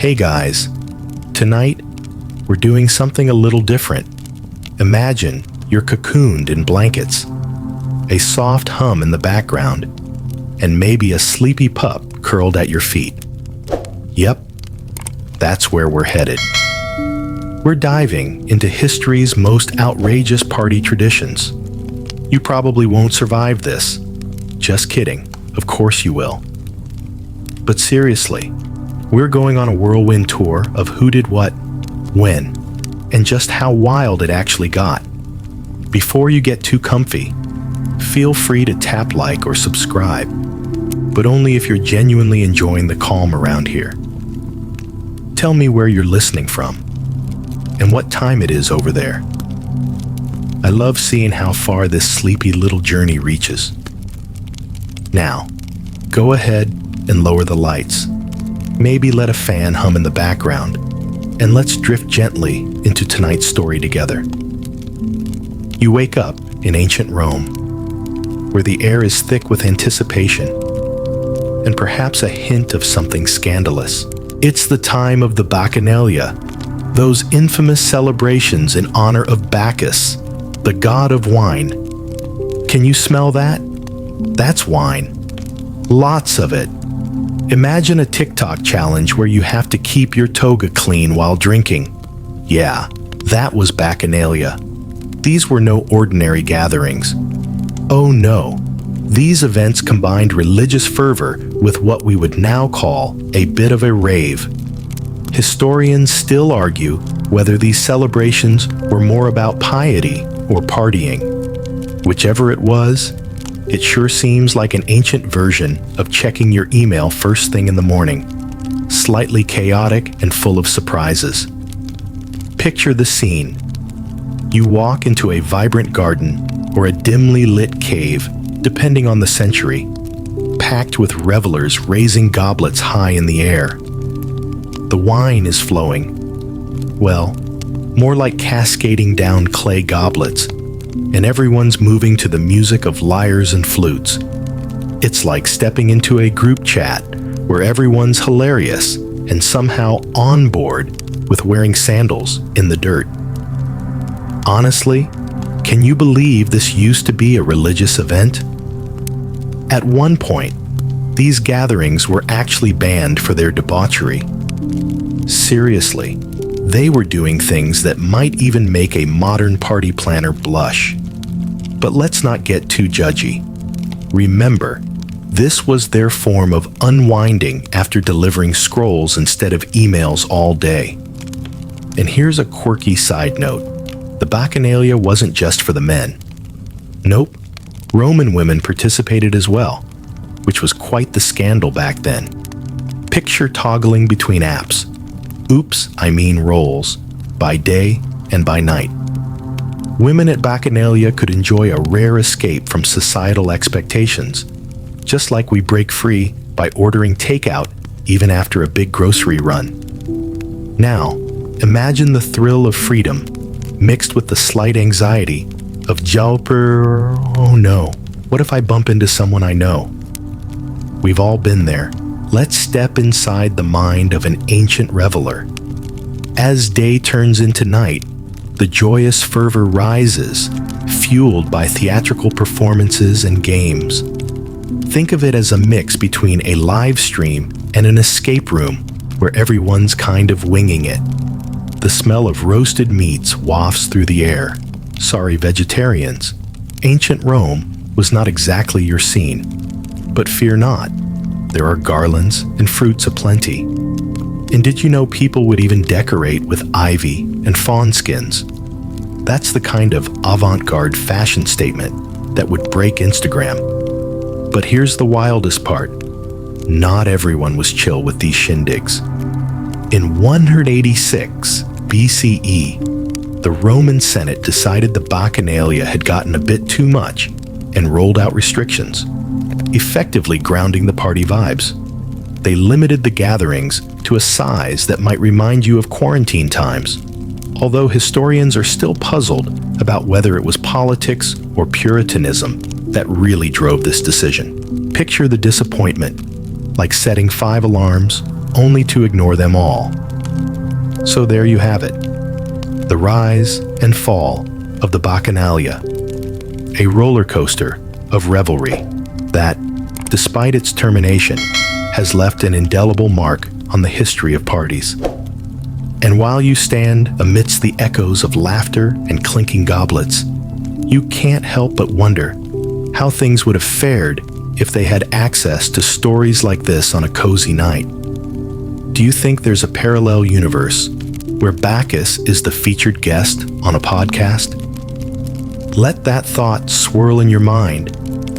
Hey guys, tonight we're doing something a little different. Imagine you're cocooned in blankets, a soft hum in the background, and maybe a sleepy pup curled at your feet. Yep, that's where we're headed. We're diving into history's most outrageous party traditions. You probably won't survive this. Just kidding, of course you will. But seriously, we're going on a whirlwind tour of who did what, when, and just how wild it actually got. Before you get too comfy, feel free to tap like or subscribe, but only if you're genuinely enjoying the calm around here. Tell me where you're listening from and what time it is over there. I love seeing how far this sleepy little journey reaches. Now, go ahead and lower the lights. Maybe let a fan hum in the background, and let's drift gently into tonight's story together. You wake up in ancient Rome, where the air is thick with anticipation, and perhaps a hint of something scandalous. It's the time of the Bacchanalia, those infamous celebrations in honor of Bacchus, the god of wine. Can you smell that? That's wine. Lots of it. Imagine a TikTok challenge where you have to keep your toga clean while drinking. Yeah, that was Bacchanalia. These were no ordinary gatherings. Oh no, these events combined religious fervor with what we would now call a bit of a rave. Historians still argue whether these celebrations were more about piety or partying. Whichever it was, it sure seems like an ancient version of checking your email first thing in the morning, slightly chaotic and full of surprises. Picture the scene. You walk into a vibrant garden or a dimly lit cave, depending on the century, packed with revelers raising goblets high in the air. The wine is flowing. Well, more like cascading down clay goblets, and everyone's moving to the music of lyres and flutes. It's like stepping into a group chat where everyone's hilarious and somehow on board with wearing sandals in the dirt. Honestly, can you believe this used to be a religious event? At one point, these gatherings were actually banned for their debauchery. Seriously, they were doing things that might even make a modern party planner blush. But let's not get too judgy. Remember, this was their form of unwinding after delivering scrolls instead of emails all day. And here's a quirky side note. The Bacchanalia wasn't just for the men. Nope, Roman women participated as well, which was quite the scandal back then. Picture toggling between apps. Oops, I mean roles, by day and by night. Women at Bacchanalia could enjoy a rare escape from societal expectations, just like we break free by ordering takeout even after a big grocery run. Now, imagine the thrill of freedom mixed with the slight anxiety of oh no, what if I bump into someone I know? We've all been there. Let's step inside the mind of an ancient reveler. As day turns into night, the joyous fervor rises, fueled by theatrical performances and games. Think of it as a mix between a live stream and an escape room where everyone's kind of winging it. The smell of roasted meats wafts through the air. Sorry, vegetarians. Ancient Rome was not exactly your scene. But fear not. There are garlands and fruits aplenty. And did you know people would even decorate with ivy and fawn skins? That's the kind of avant-garde fashion statement that would break Instagram. But here's the wildest part. Not everyone was chill with these shindigs. In 186 BCE, the Roman Senate decided the Bacchanalia had gotten a bit too much and rolled out restrictions, effectively grounding the party vibes. They limited the gatherings to a size that might remind you of quarantine times, although historians are still puzzled about whether it was politics or Puritanism that really drove this decision. Picture the disappointment, like setting 5 alarms, only to ignore them all. So there you have it, the rise and fall of the Bacchanalia, a roller coaster of revelry that, despite its termination, has left an indelible mark on the history of parties. And while you stand amidst the echoes of laughter and clinking goblets, you can't help but wonder how things would have fared if they had access to stories like this on a cozy night. Do you think there's a parallel universe where Bacchus is the featured guest on a podcast? Let that thought swirl in your mind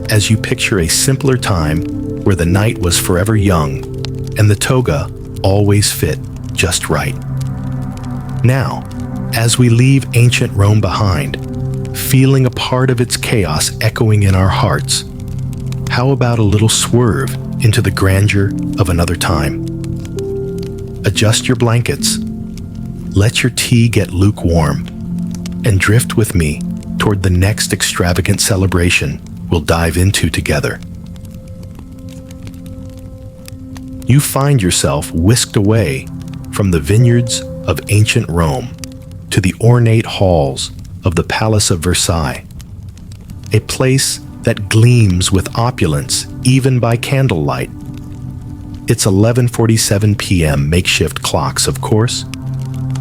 as you picture a simpler time where the night was forever young and the toga always fit just right. Now, as we leave ancient Rome behind, feeling a part of its chaos echoing in our hearts, how about a little swerve into the grandeur of another time? Adjust your blankets, let your tea get lukewarm, and drift with me toward the next extravagant celebration we'll dive into together. You find yourself whisked away from the vineyards of ancient Rome to the ornate halls of the Palace of Versailles, a place that gleams with opulence even by candlelight. It's 11:47 p.m. makeshift clocks, of course,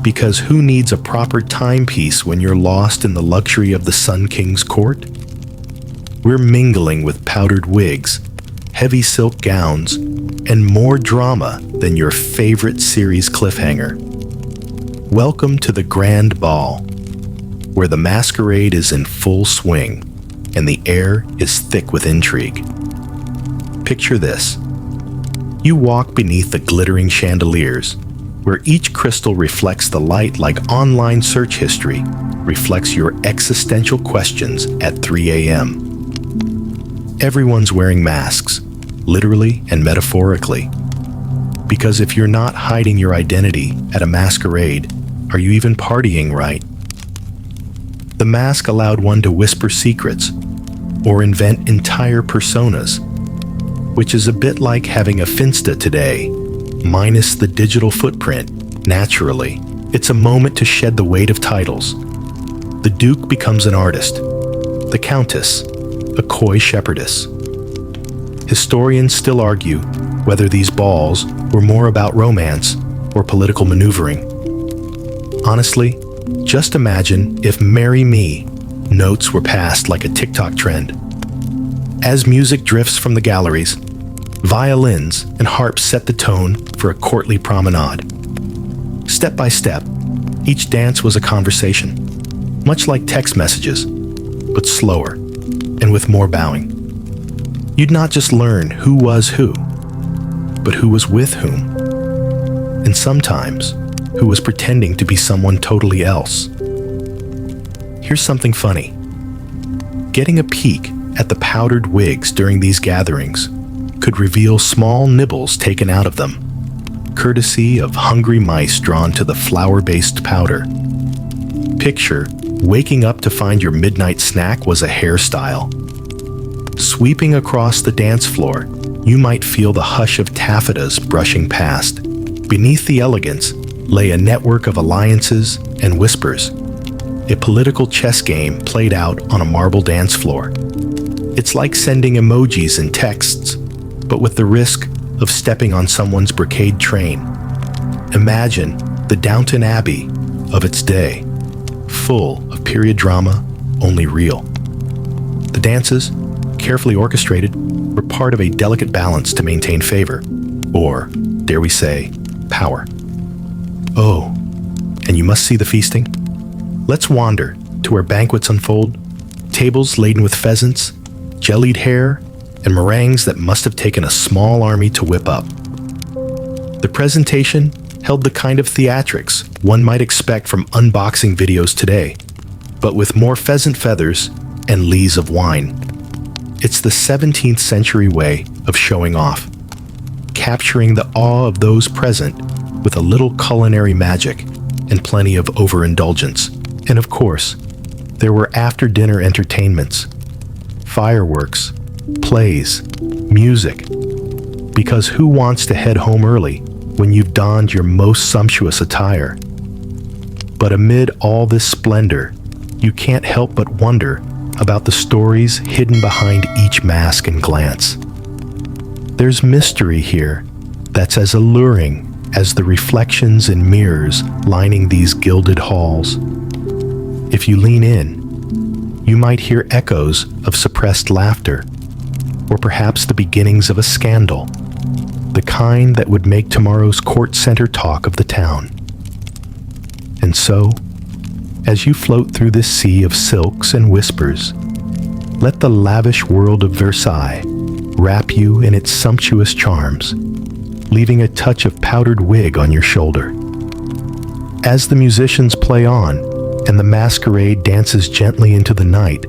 because who needs a proper timepiece when you're lost in the luxury of the Sun King's court? We're mingling with powdered wigs, heavy silk gowns, and more drama than your favorite series cliffhanger. Welcome to the Grand Ball, where the masquerade is in full swing and the air is thick with intrigue. Picture this. You walk beneath the glittering chandeliers, where each crystal reflects the light like online search history reflects your existential questions at 3 a.m. Everyone's wearing masks, literally and metaphorically. Because if you're not hiding your identity at a masquerade, are you even partying right? The mask allowed one to whisper secrets or invent entire personas, which is a bit like having a Finsta today, minus the digital footprint. Naturally, it's a moment to shed the weight of titles. The Duke becomes an artist, the Countess, a coy shepherdess. Historians still argue whether these balls were more about romance or political maneuvering. Honestly, just imagine if "Marry Me" notes were passed like a TikTok trend. As music drifts from the galleries, violins and harps set the tone for a courtly promenade. Step by step, each dance was a conversation, much like text messages, but slower and with more bowing. You'd not just learn who was who, but who was with whom, and sometimes who was pretending to be someone totally else. Here's something funny. Getting a peek at the powdered wigs during these gatherings could reveal small nibbles taken out of them, courtesy of hungry mice drawn to the flour-based powder. Picture waking up to find your midnight snack was a hairstyle. Sweeping across the dance floor, you might feel the hush of taffetas brushing past. Beneath the elegance lay a network of alliances and whispers, a political chess game played out on a marble dance floor. It's like sending emojis and texts, but with the risk of stepping on someone's brocade train. Imagine the Downton Abbey of its day, full of period drama, only real. The dances, carefully orchestrated, were part of a delicate balance to maintain favor, or, dare we say, power. Oh, and you must see the feasting? Let's wander to where banquets unfold, tables laden with pheasants, jellied hare, and meringues that must have taken a small army to whip up. The presentation held the kind of theatrics one might expect from unboxing videos today, but with more pheasant feathers and lees of wine. It's the 17th century way of showing off, capturing the awe of those present with a little culinary magic and plenty of overindulgence. And of course, there were after-dinner entertainments, fireworks, plays, music, because who wants to head home early when you've donned your most sumptuous attire. But amid all this splendor, you can't help but wonder about the stories hidden behind each mask and glance. There's mystery here that's as alluring as the reflections in mirrors lining these gilded halls. If you lean in, you might hear echoes of suppressed laughter, or perhaps the beginnings of a scandal, the kind that would make tomorrow's court center talk of the town. And so, as you float through this sea of silks and whispers, let the lavish world of Versailles wrap you in its sumptuous charms, leaving a touch of powdered wig on your shoulder. As the musicians play on and the masquerade dances gently into the night,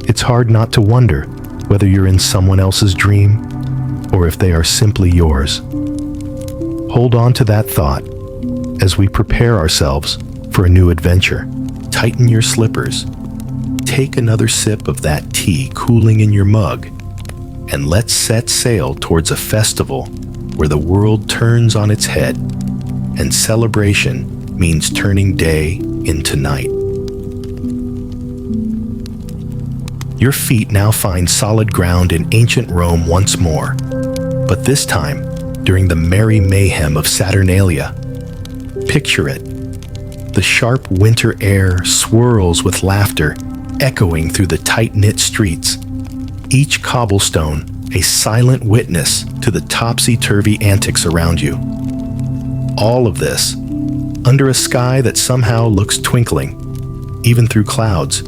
it's hard not to wonder whether you're in someone else's dream or if they are simply yours. Hold on to that thought as we prepare ourselves for a new adventure. Tighten your slippers, take another sip of that tea cooling in your mug, and let's set sail towards a festival where the world turns on its head and celebration means turning day into night. Your feet now find solid ground in ancient Rome once more, but this time during the merry mayhem of Saturnalia. Picture it. The sharp winter air swirls with laughter, echoing through the tight-knit streets. Each cobblestone a silent witness to the topsy-turvy antics around you. All of this under a sky that somehow looks twinkling, even through clouds,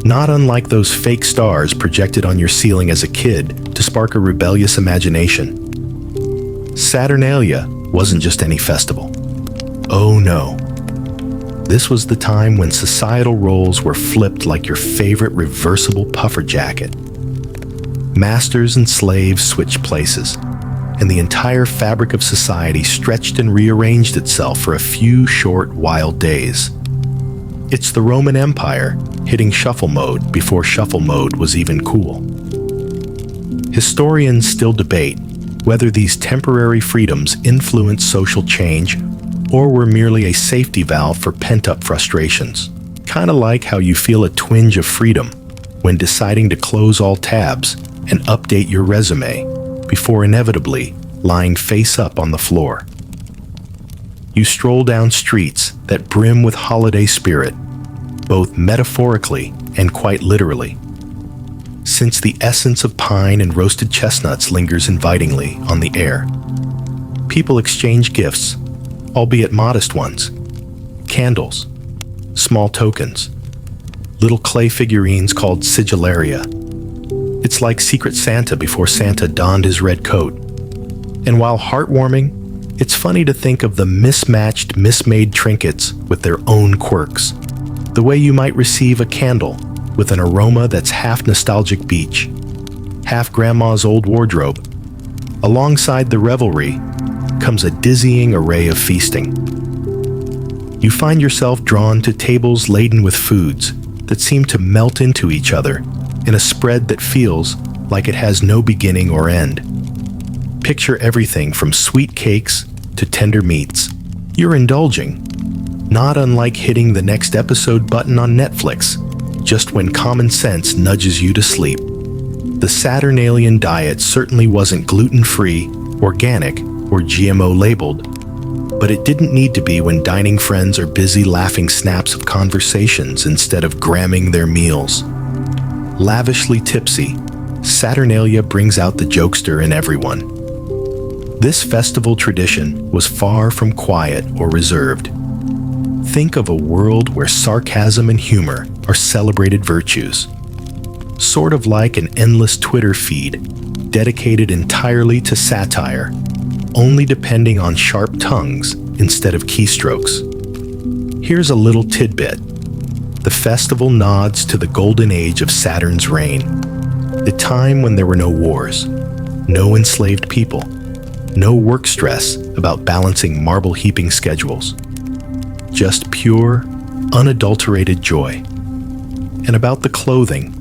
not unlike those fake stars projected on your ceiling as a kid to spark a rebellious imagination. Saturnalia wasn't just any festival. Oh no. This was the time when societal roles were flipped like your favorite reversible puffer jacket. Masters and slaves switched places, and the entire fabric of society stretched and rearranged itself for a few short, wild days. It's the Roman Empire hitting shuffle mode before shuffle mode was even cool. Historians still debate whether these temporary freedoms influenced social change or were merely a safety valve for pent-up frustrations. Kind of like how you feel a twinge of freedom when deciding to close all tabs and update your resume before inevitably lying face up on the floor. You stroll down streets that brim with holiday spirit, both metaphorically and quite literally, since the essence of pine and roasted chestnuts lingers invitingly on the air. People exchange gifts, albeit modest ones, candles, small tokens, little clay figurines called sigillaria. It's like Secret Santa before Santa donned his red coat. And while heartwarming, it's funny to think of the mismatched, mismade trinkets with their own quirks. The way you might receive a candle with an aroma that's half nostalgic beach, half grandma's old wardrobe. Alongside the revelry comes a dizzying array of feasting. You find yourself drawn to tables laden with foods that seem to melt into each other in a spread that feels like it has no beginning or end. Picture everything from sweet cakes to tender meats. You're indulging, not unlike hitting the next episode button on Netflix, just when common sense nudges you to sleep. The Saturnalian diet certainly wasn't gluten-free, organic, or GMO labeled, but it didn't need to be when dining friends are busy laughing snaps of conversations instead of gramming their meals. Lavishly tipsy, Saturnalia brings out the jokester in everyone. This festival tradition was far from quiet or reserved. Think of a world where sarcasm and humor are celebrated virtues. Sort of like an endless Twitter feed dedicated entirely to satire, only depending on sharp tongues instead of keystrokes. Here's a little tidbit. The festival nods to the golden age of Saturn's reign, the time when there were no wars, no enslaved people, no work stress about balancing marble-heaping schedules. Just pure, unadulterated joy. And about the clothing,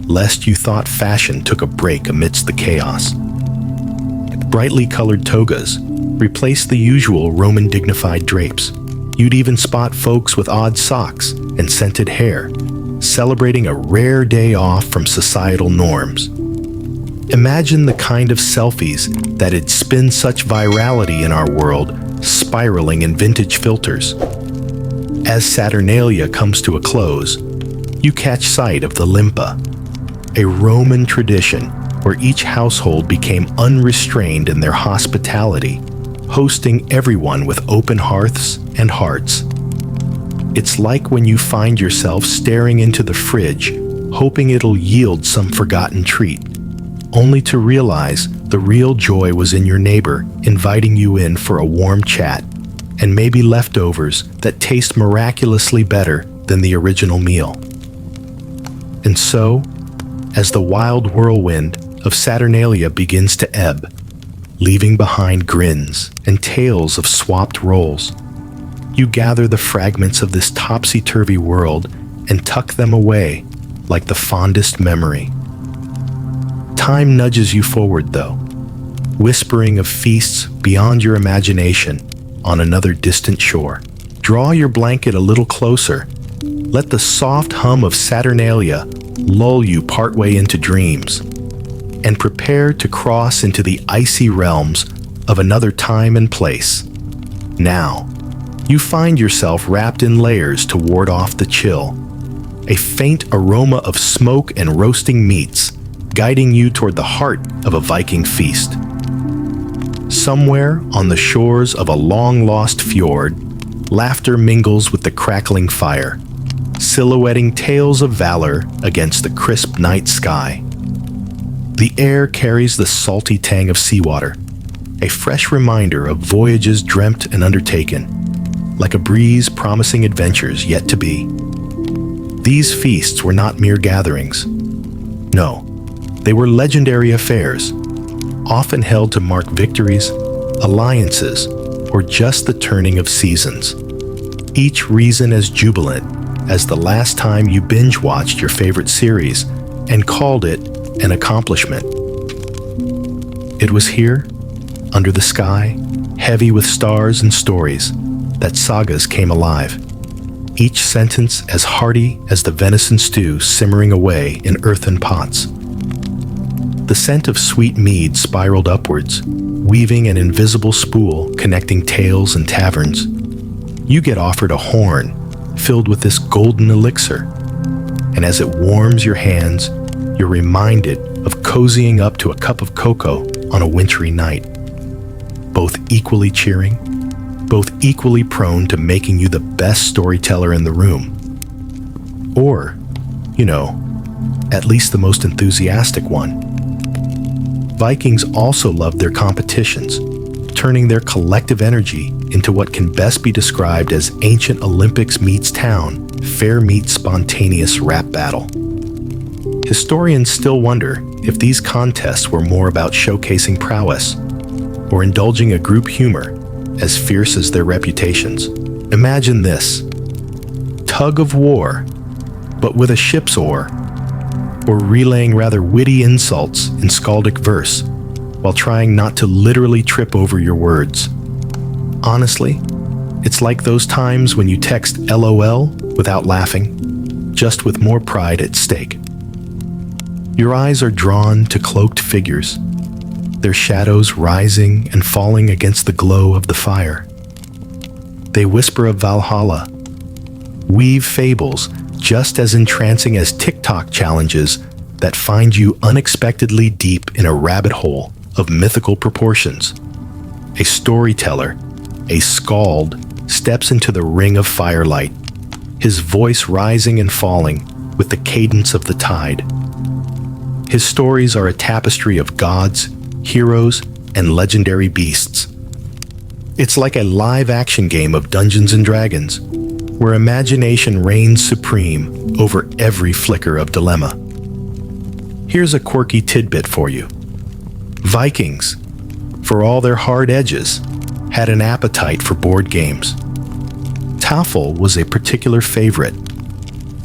lest you thought fashion took a break amidst the chaos. Brightly colored togas Replace the usual Roman dignified drapes. You'd even spot folks with odd socks and scented hair, celebrating a rare day off from societal norms. Imagine the kind of selfies that'd spin such virality in our world, spiraling in vintage filters. As Saturnalia comes to a close, you catch sight of the limpa, a Roman tradition where each household became unrestrained in their hospitality, hosting everyone with open hearths and hearts. It's like when you find yourself staring into the fridge, hoping it'll yield some forgotten treat, only to realize the real joy was in your neighbor inviting you in for a warm chat, and maybe leftovers that taste miraculously better than the original meal. And so, as the wild whirlwind of Saturnalia begins to ebb, leaving behind grins and tales of swapped roles, you gather the fragments of this topsy-turvy world and tuck them away like the fondest memory. Time nudges you forward, though, whispering of feasts beyond your imagination on another distant shore. Draw your blanket a little closer. Let the soft hum of Saturnalia lull you partway into dreams, and prepare to cross into the icy realms of another time and place. Now, you find yourself wrapped in layers to ward off the chill, a faint aroma of smoke and roasting meats guiding you toward the heart of a Viking feast. Somewhere on the shores of a long-lost fjord, laughter mingles with the crackling fire, silhouetting tales of valor against the crisp night sky. The air carries the salty tang of seawater, a fresh reminder of voyages dreamt and undertaken, like a breeze promising adventures yet to be. These feasts were not mere gatherings. No, they were legendary affairs, often held to mark victories, alliances, or just the turning of seasons. Each reason as jubilant as the last time you binge-watched your favorite series and called it an accomplishment. It was here, under the sky, heavy with stars and stories, that sagas came alive, each sentence as hearty as the venison stew simmering away in earthen pots. The scent of sweet mead spiraled upwards, weaving an invisible spool connecting tales and taverns. You get offered a horn filled with this golden elixir, and as it warms your hands, you're reminded of cozying up to a cup of cocoa on a wintry night. Both equally cheering, both equally prone to making you the best storyteller in the room. Or, at least the most enthusiastic one. Vikings also loved their competitions, turning their collective energy into what can best be described as ancient Olympics meets town, fair meets spontaneous rap battle. Historians still wonder if these contests were more about showcasing prowess or indulging a group humor as fierce as their reputations. Imagine this: tug of war, but with a ship's oar, or relaying rather witty insults in skaldic verse while trying not to literally trip over your words. Honestly, it's like those times when you text LOL without laughing, just with more pride at stake. Your eyes are drawn to cloaked figures, their shadows rising and falling against the glow of the fire. They whisper of Valhalla, weave fables just as entrancing as TikTok challenges that find you unexpectedly deep in a rabbit hole of mythical proportions. A storyteller, a skald, steps into the ring of firelight, his voice rising and falling with the cadence of the tide. His stories are a tapestry of gods, heroes, and legendary beasts. It's like a live-action game of Dungeons and Dragons, where imagination reigns supreme over every flicker of dilemma. Here's a quirky tidbit for you. Vikings, for all their hard edges, had an appetite for board games. Tafel was a particular favorite,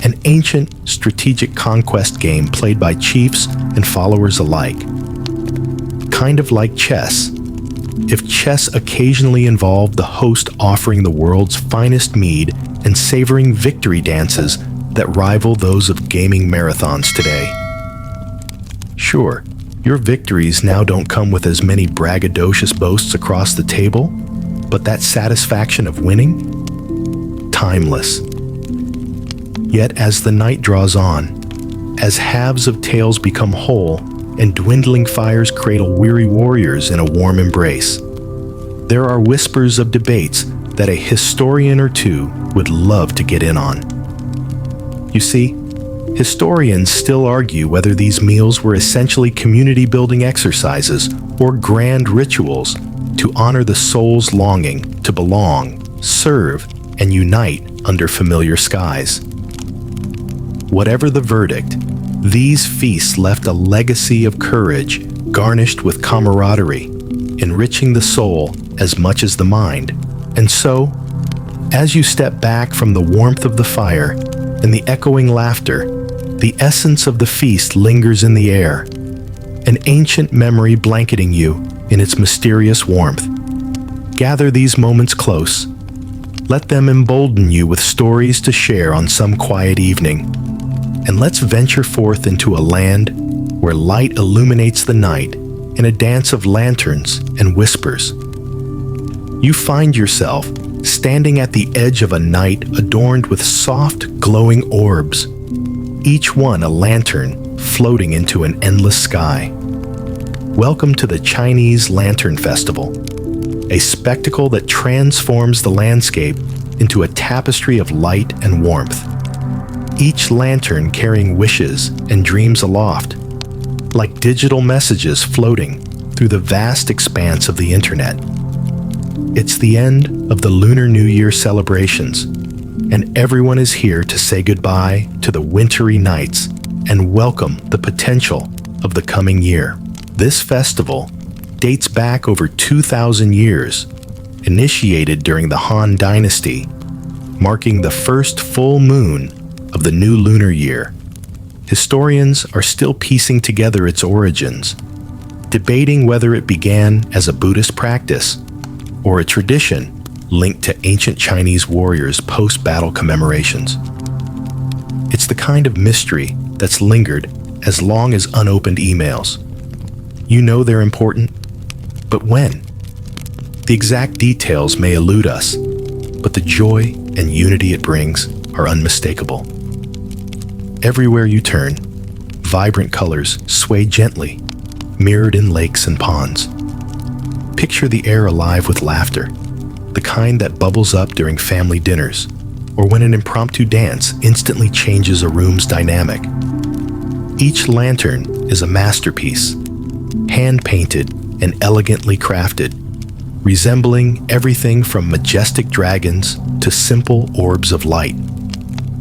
an ancient strategic conquest game played by chiefs and followers alike. Kind of like chess, if chess occasionally involved the host offering the world's finest mead and savoring victory dances that rival those of gaming marathons today. Sure, your victories now don't come with as many braggadocious boasts across the table, but that satisfaction of winning? Timeless. Yet as the night draws on, as halves of tales become whole and dwindling fires cradle weary warriors in a warm embrace, there are whispers of debates that a historian or two would love to get in on. You see, historians still argue whether these meals were essentially community-building exercises or grand rituals to honor the soul's longing to belong, serve, and unite under familiar skies. Whatever the verdict, these feasts left a legacy of courage garnished with camaraderie, enriching the soul as much as the mind. And so, as you step back from the warmth of the fire and the echoing laughter, the essence of the feast lingers in the air, an ancient memory blanketing you in its mysterious warmth. Gather these moments close. Let them embolden you with stories to share on some quiet evening. And let's venture forth into a land where light illuminates the night in a dance of lanterns and whispers. You find yourself standing at the edge of a night adorned with soft, glowing orbs, each one a lantern floating into an endless sky. Welcome to the Chinese Lantern Festival, a spectacle that transforms the landscape into a tapestry of light and warmth. Each lantern carrying wishes and dreams aloft, like digital messages floating through the vast expanse of the internet. It's the end of the Lunar New Year celebrations, and everyone is here to say goodbye to the wintry nights and welcome the potential of the coming year. This festival dates back over 2,000 years, initiated during the Han Dynasty, marking the first full moon of the new lunar year. Historians are still piecing together its origins, debating whether it began as a Buddhist practice or a tradition linked to ancient Chinese warriors' post-battle commemorations. It's the kind of mystery that's lingered as long as unopened emails. You know they're important, but when? The exact details may elude us, but the joy and unity it brings are unmistakable. Everywhere you turn, vibrant colors sway gently, mirrored in lakes and ponds. Picture the air alive with laughter, the kind that bubbles up during family dinners, or when an impromptu dance instantly changes a room's dynamic. Each lantern is a masterpiece, hand-painted and elegantly crafted, resembling everything from majestic dragons to simple orbs of light.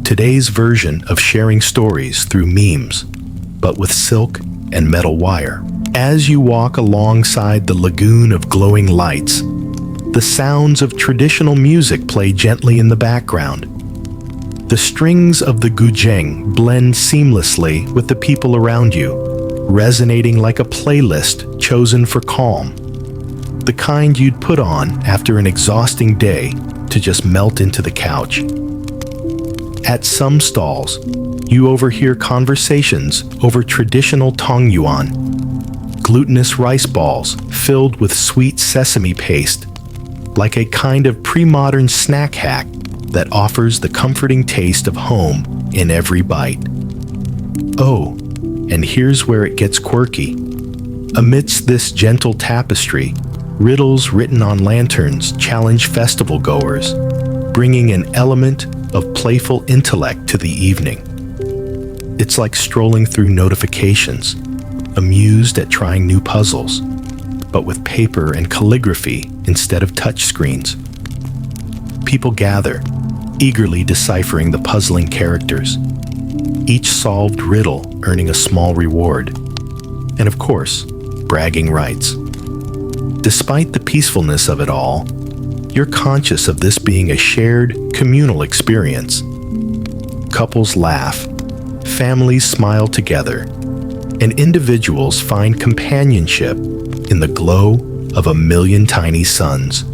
Today's version of sharing stories through memes, but with silk and metal wire. As you walk alongside the lagoon of glowing lights, the sounds of traditional music play gently in the background. The strings of the guzheng blend seamlessly with the people around you, resonating like a playlist chosen for calm, the kind you'd put on after an exhausting day to just melt into the couch. At some stalls, you overhear conversations over traditional tongyuan, glutinous rice balls filled with sweet sesame paste, like a kind of pre-modern snack hack that offers the comforting taste of home in every bite. Oh, and here's where it gets quirky. Amidst this gentle tapestry, riddles written on lanterns challenge festival goers, bringing an element of playful intellect to the evening. It's like strolling through notifications, amused at trying new puzzles, but with paper and calligraphy instead of touchscreens. People gather, eagerly deciphering the puzzling characters, each solved riddle earning a small reward, and of course, bragging rights. Despite the peacefulness of it all, you're conscious of this being a shared, communal experience. Couples laugh, families smile together, and individuals find companionship in the glow of a million tiny suns.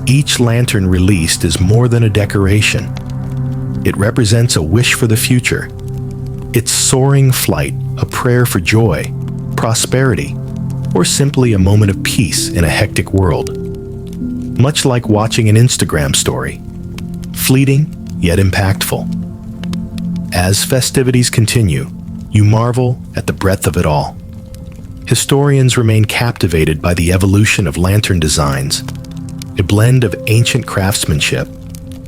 Each lantern released is more than a decoration. It represents a wish for the future. Its soaring flight, a prayer for joy, prosperity, or simply a moment of peace in a hectic world. Much like watching an Instagram story, fleeting yet impactful. As festivities continue, you marvel at the breadth of it all. Historians remain captivated by the evolution of lantern designs, a blend of ancient craftsmanship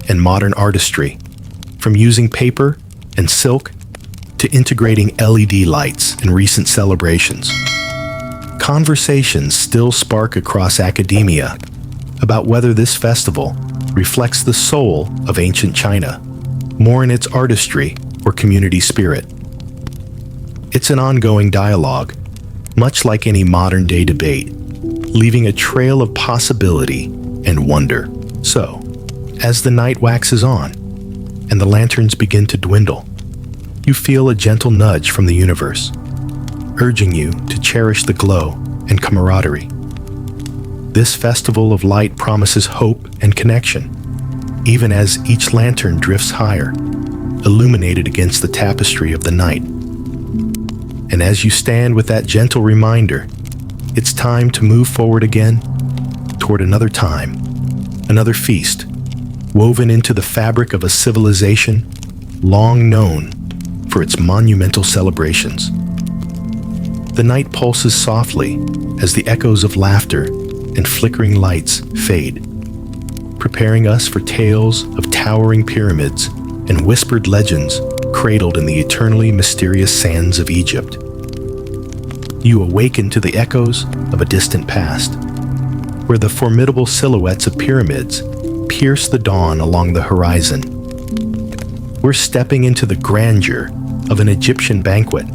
and modern artistry, from using paper and silk to integrating LED lights in recent celebrations. Conversations still spark across academia about whether this festival reflects the soul of ancient China, more in its artistry or community spirit. It's an ongoing dialogue, much like any modern-day debate, leaving a trail of possibility and wonder. So, as the night waxes on and the lanterns begin to dwindle, you feel a gentle nudge from the universe, urging you to cherish the glow and camaraderie. This festival of light promises hope and connection, even as each lantern drifts higher, illuminated against the tapestry of the night. And as you stand with that gentle reminder, it's time to move forward again toward another time, another feast, woven into the fabric of a civilization long known for its monumental celebrations. The night pulses softly as the echoes of laughter and flickering lights fade, preparing us for tales of towering pyramids and whispered legends cradled in the eternally mysterious sands of Egypt. You awaken to the echoes of a distant past, where the formidable silhouettes of pyramids pierce the dawn along the horizon. We're stepping into the grandeur of an Egyptian banquet,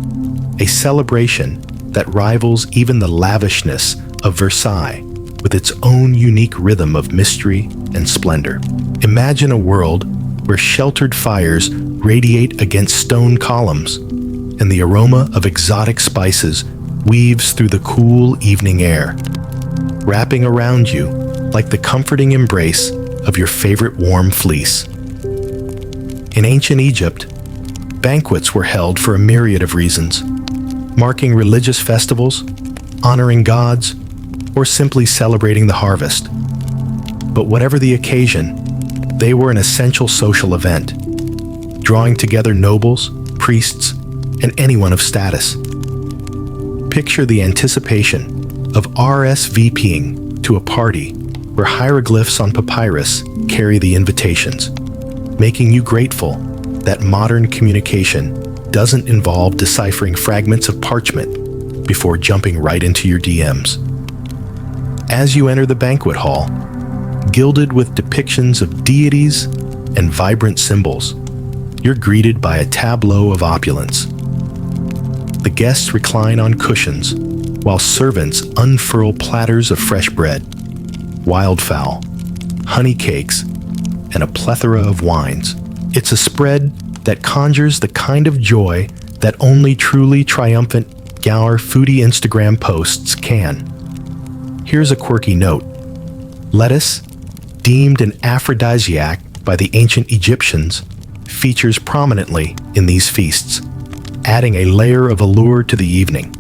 a celebration that rivals even the lavishness of Versailles, with its own unique rhythm of mystery and splendor. Imagine a world where sheltered fires radiate against stone columns, and the aroma of exotic spices weaves through the cool evening air, wrapping around you like the comforting embrace of your favorite warm fleece. In ancient Egypt, banquets were held for a myriad of reasons, marking religious festivals, honoring gods, or simply celebrating the harvest. But whatever the occasion, they were an essential social event, drawing together nobles, priests, and anyone of status. Picture the anticipation of RSVPing to a party where hieroglyphs on papyrus carry the invitations, making you grateful that modern communication doesn't involve deciphering fragments of parchment before jumping right into your DMs. As you enter the banquet hall, gilded with depictions of deities and vibrant symbols, you're greeted by a tableau of opulence. The guests recline on cushions, while servants unfurl platters of fresh bread, wildfowl, honey cakes, and a plethora of wines. It's a spread that conjures the kind of joy that only truly triumphant Gower foodie Instagram posts can. Here's a quirky note. Lettuce, deemed an aphrodisiac by the ancient Egyptians, features prominently in these feasts, adding a layer of allure to the evening.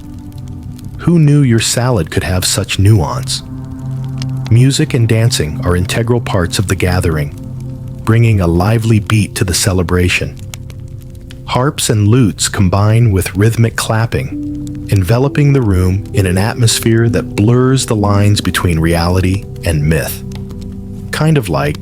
Who knew your salad could have such nuance? Music and dancing are integral parts of the gathering, bringing a lively beat to the celebration. Harps and lutes combine with rhythmic clapping, enveloping the room in an atmosphere that blurs the lines between reality and myth. Kind of like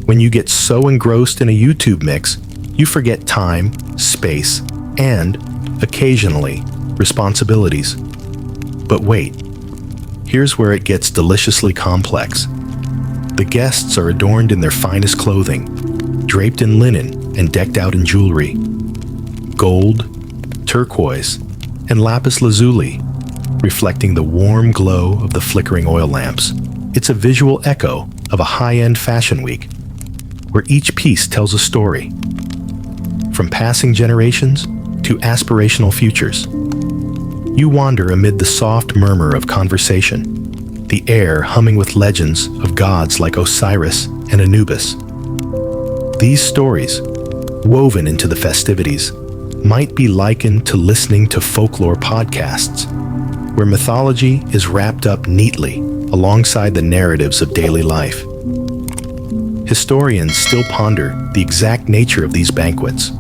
when you get so engrossed in a YouTube mix, you forget time, space, and, occasionally, responsibilities. But wait, here's where it gets deliciously complex. The guests are adorned in their finest clothing, draped in linen and decked out in jewelry. Gold, turquoise, and lapis lazuli, reflecting the warm glow of the flickering oil lamps. It's a visual echo of a high-end fashion week, where each piece tells a story, from passing generations to aspirational futures. You wander amid the soft murmur of conversation, the air humming with legends of gods like Osiris and Anubis. These stories, woven into the festivities, might be likened to listening to folklore podcasts, where mythology is wrapped up neatly alongside the narratives of daily life. Historians still ponder the exact nature of these banquets,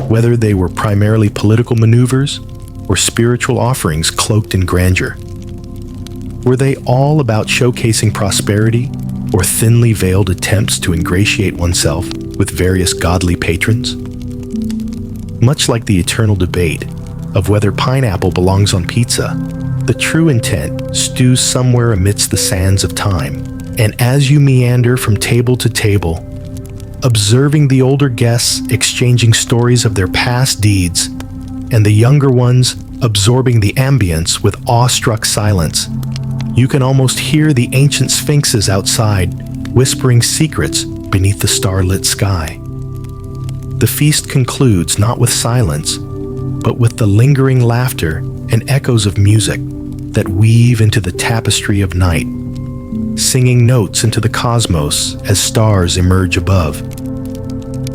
whether they were primarily political maneuvers or spiritual offerings cloaked in grandeur. Were they all about showcasing prosperity or thinly veiled attempts to ingratiate oneself with various godly patrons? Much like the eternal debate of whether pineapple belongs on pizza, the true intent stews somewhere amidst the sands of time. And as you meander from table to table, observing the older guests exchanging stories of their past deeds, and the younger ones absorbing the ambience with awestruck silence, you can almost hear the ancient sphinxes outside whispering secrets beneath the starlit sky. The feast concludes not with silence, but with the lingering laughter and echoes of music that weave into the tapestry of night, singing notes into the cosmos as stars emerge above.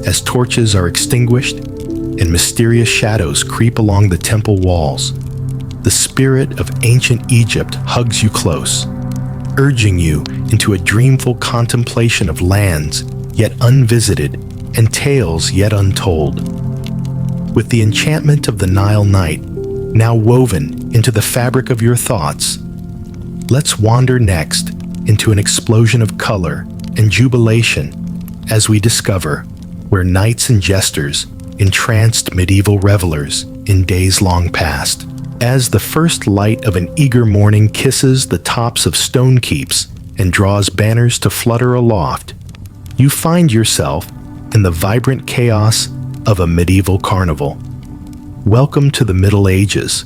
As torches are extinguished and mysterious shadows creep along the temple walls, the spirit of ancient Egypt hugs you close, urging you into a dreamful contemplation of lands yet unvisited and tales yet untold. With the enchantment of the Nile night now woven into the fabric of your thoughts, let's wander next into an explosion of color and jubilation as we discover where knights and jesters entranced medieval revelers in days long past. As the first light of an eager morning kisses the tops of stone keeps and draws banners to flutter aloft, you find yourself in the vibrant chaos of a medieval carnival. Welcome to the Middle Ages,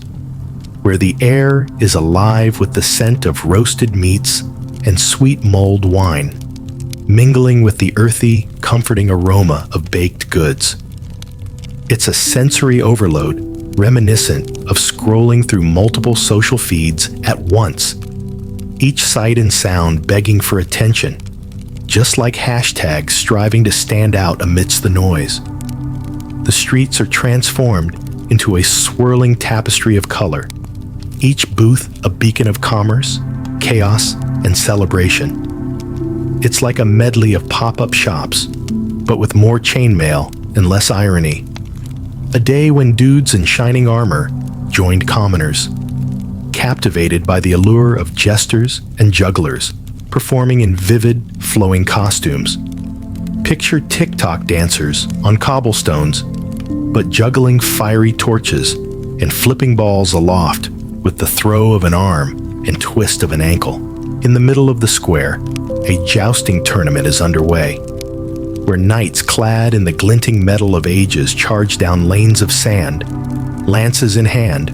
where the air is alive with the scent of roasted meats and sweet mulled wine, mingling with the earthy, comforting aroma of baked goods. It's a sensory overload reminiscent of scrolling through multiple social feeds at once, each sight and sound begging for attention, just like hashtags striving to stand out amidst the noise. The streets are transformed into a swirling tapestry of color, each booth a beacon of commerce, chaos, and celebration. It's like a medley of pop-up shops, but with more chainmail and less irony. A day when dudes in shining armor joined commoners, captivated by the allure of jesters and jugglers performing in vivid, flowing costumes. Picture TikTok dancers on cobblestones, but juggling fiery torches and flipping balls aloft with the throw of an arm and twist of an ankle. In the middle of the square, a jousting tournament is underway, where knights clad in the glinting metal of ages charge down lanes of sand, lances in hand,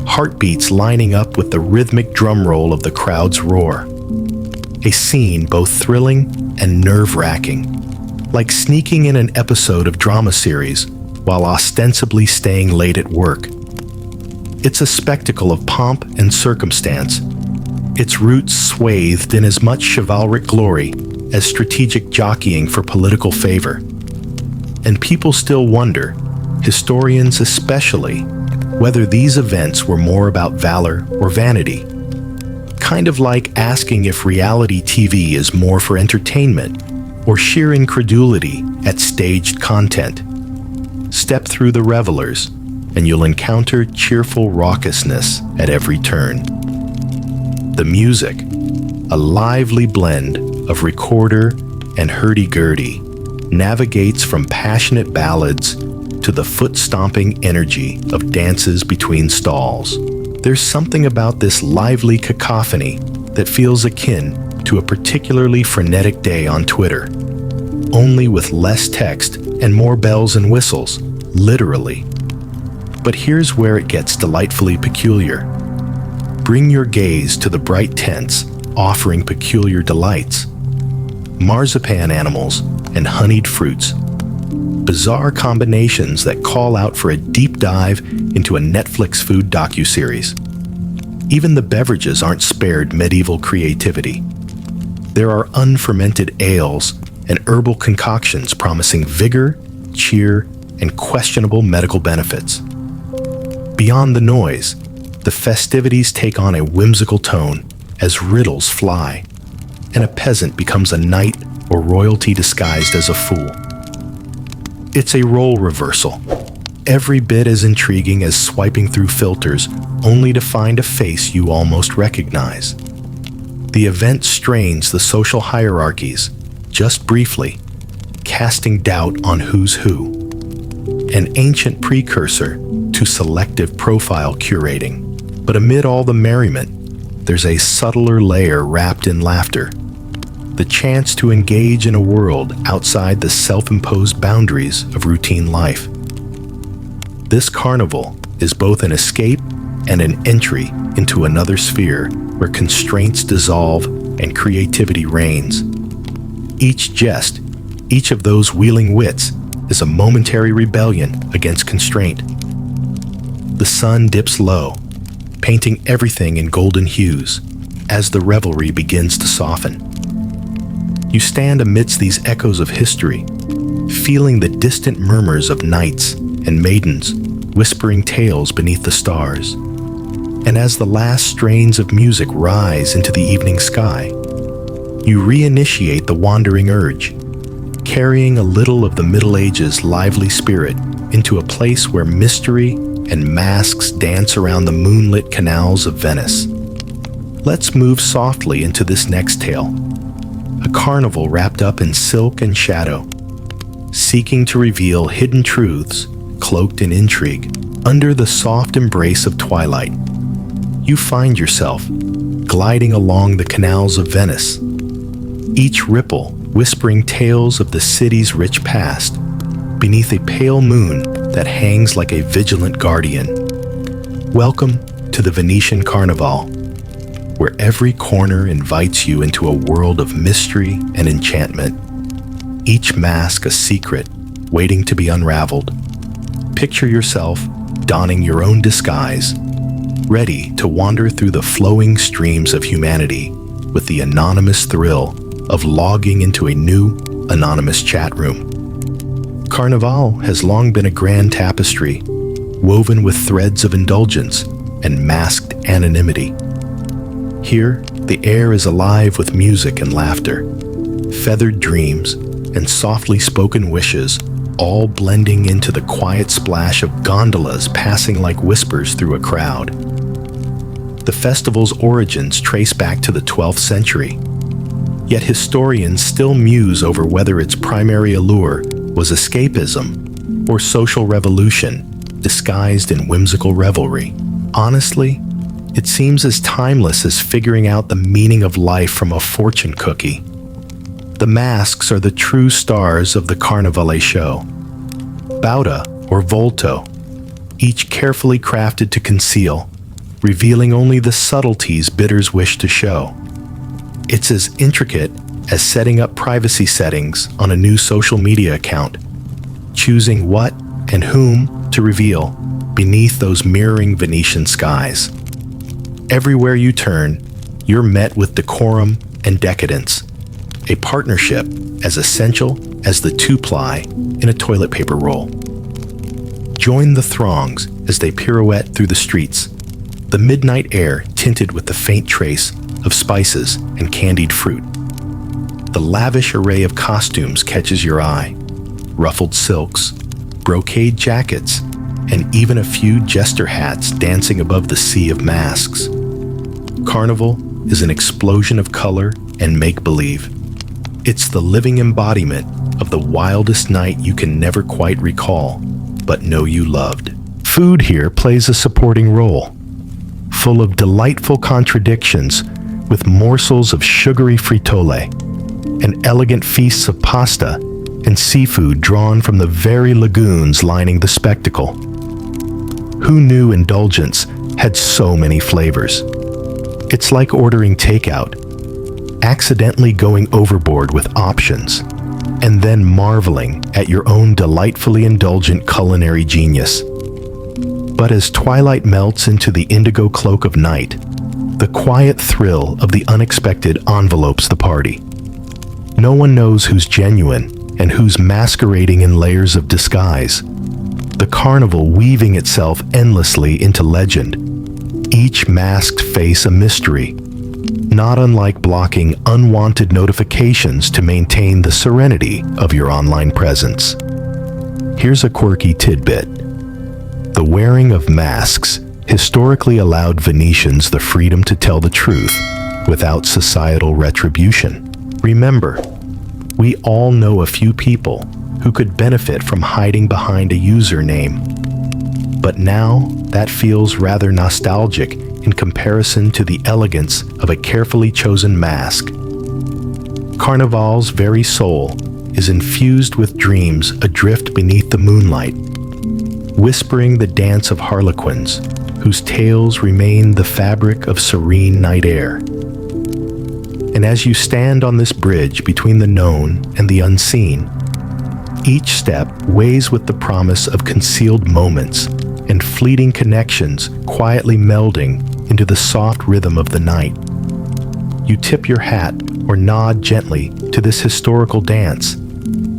heartbeats lining up with the rhythmic drum roll of the crowd's roar. A scene both thrilling and nerve-wracking, like sneaking in an episode of drama series while ostensibly staying late at work. It's a spectacle of pomp and circumstance, its roots swathed in as much chivalric glory as strategic jockeying for political favor. And people still wonder, historians especially, whether these events were more about valor or vanity. Kind of like asking if reality TV is more for entertainment or sheer incredulity at staged content. Step through the revelers, and you'll encounter cheerful raucousness at every turn. The music, a lively blend of recorder and hurdy-gurdy, navigates from passionate ballads to the foot-stomping energy of dances between stalls. There's something about this lively cacophony that feels akin to a particularly frenetic day on Twitter, only with less text and more bells and whistles, literally. But here's where it gets delightfully peculiar. Bring your gaze to the bright tents offering peculiar delights. Marzipan animals and honeyed fruits. Bizarre combinations that call out for a deep dive into a Netflix food docuseries. Even the beverages aren't spared medieval creativity. There are unfermented ales and herbal concoctions promising vigor, cheer, and questionable medical benefits. Beyond the noise, the festivities take on a whimsical tone as riddles fly, and a peasant becomes a knight or royalty disguised as a fool. It's a role reversal, every bit as intriguing as swiping through filters only to find a face you almost recognize. The event strains the social hierarchies, just briefly, casting doubt on who's who. An ancient precursor to selective profile curating. But amid all the merriment, there's a subtler layer wrapped in laughter. The chance to engage in a world outside the self-imposed boundaries of routine life. This carnival is both an escape and an entry into another sphere where constraints dissolve and creativity reigns. Each jest, each of those wheeling wits, is a momentary rebellion against constraint. The sun dips low, painting everything in golden hues as the revelry begins to soften. You stand amidst these echoes of history, feeling the distant murmurs of knights and maidens whispering tales beneath the stars. And as the last strains of music rise into the evening sky, you reinitiate the wandering urge, carrying a little of the Middle Ages' lively spirit into a place where mystery and masks dance around the moonlit canals of Venice. Let's move softly into this next tale, a carnival wrapped up in silk and shadow, seeking to reveal hidden truths cloaked in intrigue. Under the soft embrace of twilight, you find yourself gliding along the canals of Venice, each ripple whispering tales of the city's rich past, beneath a pale moon that hangs like a vigilant guardian. Welcome to the Venetian Carnival, where every corner invites you into a world of mystery and enchantment, each mask a secret waiting to be unraveled. Picture yourself donning your own disguise, ready to wander through the flowing streams of humanity with the anonymous thrill of logging into a new, anonymous chat room. Carnival has long been a grand tapestry, woven with threads of indulgence and masked anonymity. Here, the air is alive with music and laughter, feathered dreams, and softly spoken wishes, all blending into the quiet splash of gondolas passing like whispers through a crowd. The festival's origins trace back to the 12th century, yet historians still muse over whether its primary allure was escapism or social revolution disguised in whimsical revelry. Honestly, it seems as timeless as figuring out the meaning of life from a fortune cookie. The masks are the true stars of the Carnivale show. Bauda or Volto, each carefully crafted to conceal, revealing only the subtleties bidders wish to show. It's as intricate as setting up privacy settings on a new social media account, choosing what and whom to reveal beneath those mirroring Venetian skies. Everywhere you turn, you're met with decorum and decadence, a partnership as essential as the two-ply in a toilet paper roll. Join the throngs as they pirouette through the streets, the midnight air tinted with the faint trace of spices and candied fruit. The lavish array of costumes catches your eye, ruffled silks, brocade jackets, and even a few jester hats dancing above the sea of masks. Carnival is an explosion of color and make-believe. It's the living embodiment of the wildest night you can never quite recall, but know you loved. Food here plays a supporting role, full of delightful contradictions with morsels of sugary frittole and elegant feasts of pasta and seafood drawn from the very lagoons lining the spectacle. Who knew indulgence had so many flavors? It's like ordering takeout, accidentally going overboard with options, and then marveling at your own delightfully indulgent culinary genius. But as twilight melts into the indigo cloak of night, The quiet thrill of the unexpected envelopes the party. No one knows who's genuine and who's masquerading in layers of disguise. The carnival weaving itself endlessly into legend, each masked face a mystery, not unlike blocking unwanted notifications to maintain the serenity of your online presence. Here's a quirky tidbit. The wearing of masks historically allowed Venetians the freedom to tell the truth without societal retribution. Remember, we all know a few people who could benefit from hiding behind a username. But now, that feels rather nostalgic in comparison to the elegance of a carefully chosen mask. Carnival's very soul is infused with dreams adrift beneath the moonlight, whispering the dance of harlequins, whose tales remain the fabric of serene night air. And as you stand on this bridge between the known and the unseen, each step weighs with the promise of concealed moments and fleeting connections quietly melding into the soft rhythm of the night. You tip your hat or nod gently to this historical dance,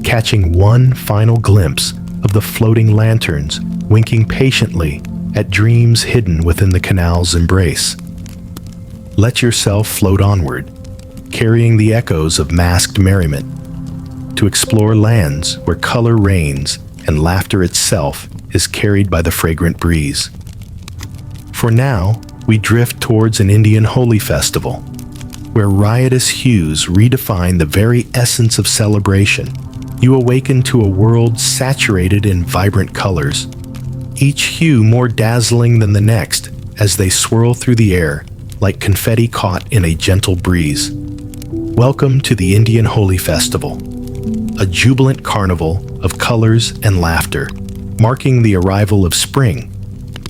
catching one final glimpse of the floating lanterns winking patiently at dreams hidden within the canal's embrace. Let yourself float onward, carrying the echoes of masked merriment, to explore lands where color reigns and laughter itself is carried by the fragrant breeze. For now, we drift towards an Indian Holi festival, where riotous hues redefine the very essence of celebration. You awaken to a world saturated in vibrant colors, each hue more dazzling than the next as they swirl through the air like confetti caught in a gentle breeze. Welcome to the Indian Holi Festival, a jubilant carnival of colors and laughter, marking the arrival of spring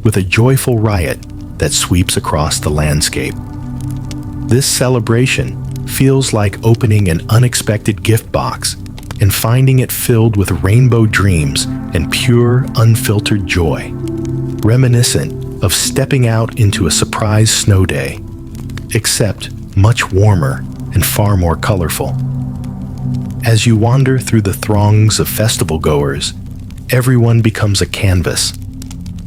with a joyful riot that sweeps across the landscape. This celebration feels like opening an unexpected gift box and finding it filled with rainbow dreams and pure, unfiltered joy, reminiscent of stepping out into a surprise snow day, except much warmer and far more colorful. As you wander through the throngs of festival goers, everyone becomes a canvas.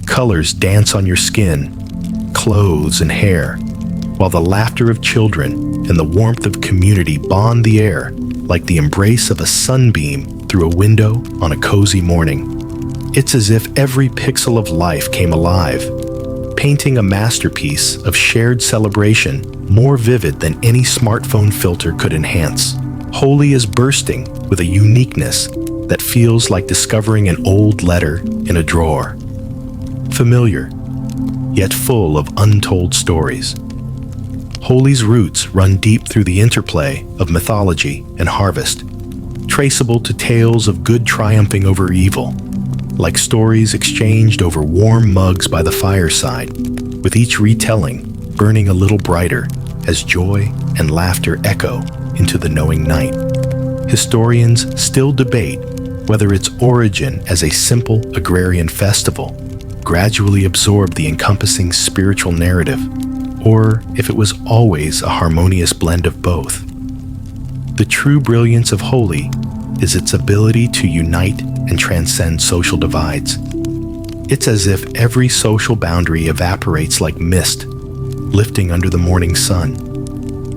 Colors dance on your skin, clothes and hair, while the laughter of children and the warmth of community bond the air like the embrace of a sunbeam through a window on a cozy morning. It's as if every pixel of life came alive, painting a masterpiece of shared celebration more vivid than any smartphone filter could enhance. Holi is bursting with a uniqueness that feels like discovering an old letter in a drawer. Familiar, yet full of untold stories. Holi's roots run deep through the interplay of mythology and harvest, traceable to tales of good triumphing over evil, like stories exchanged over warm mugs by the fireside, with each retelling burning a little brighter as joy and laughter echo into the knowing night. Historians still debate whether its origin as a simple agrarian festival gradually absorbed the encompassing spiritual narrative, or if it was always a harmonious blend of both. The true brilliance of Holi is its ability to unite and transcend social divides. It's as if every social boundary evaporates like mist, lifting under the morning sun.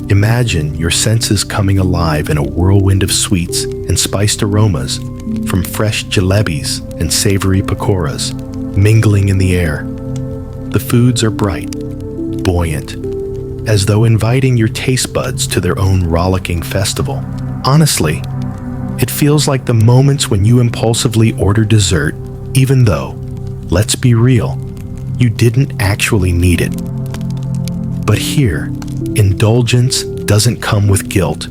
Imagine your senses coming alive in a whirlwind of sweets and spiced aromas, from fresh jalebis and savory pakoras, mingling in the air. The foods are bright, buoyant, as though inviting your taste buds to their own rollicking festival. Honestly, it feels like the moments when you impulsively order dessert, even though, let's be real, you didn't actually need it. But here, indulgence doesn't come with guilt.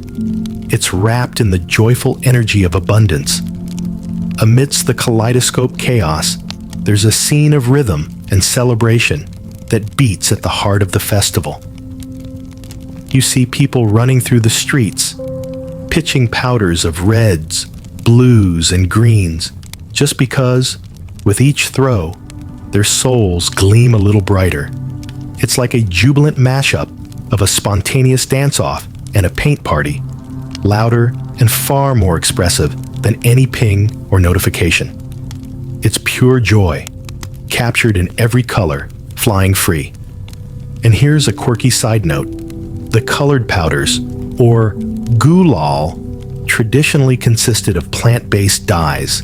It's wrapped in the joyful energy of abundance. Amidst the kaleidoscope chaos, there's a scene of rhythm and celebration that beats at the heart of the festival. You see people running through the streets, pitching powders of reds, blues, and greens, just because, with each throw, their souls gleam a little brighter. It's like a jubilant mashup of a spontaneous dance-off and a paint party, louder and far more expressive than any ping or notification. It's pure joy, captured in every color, flying free. And here's a quirky side note. The colored powders, or gulal, traditionally consisted of plant-based dyes,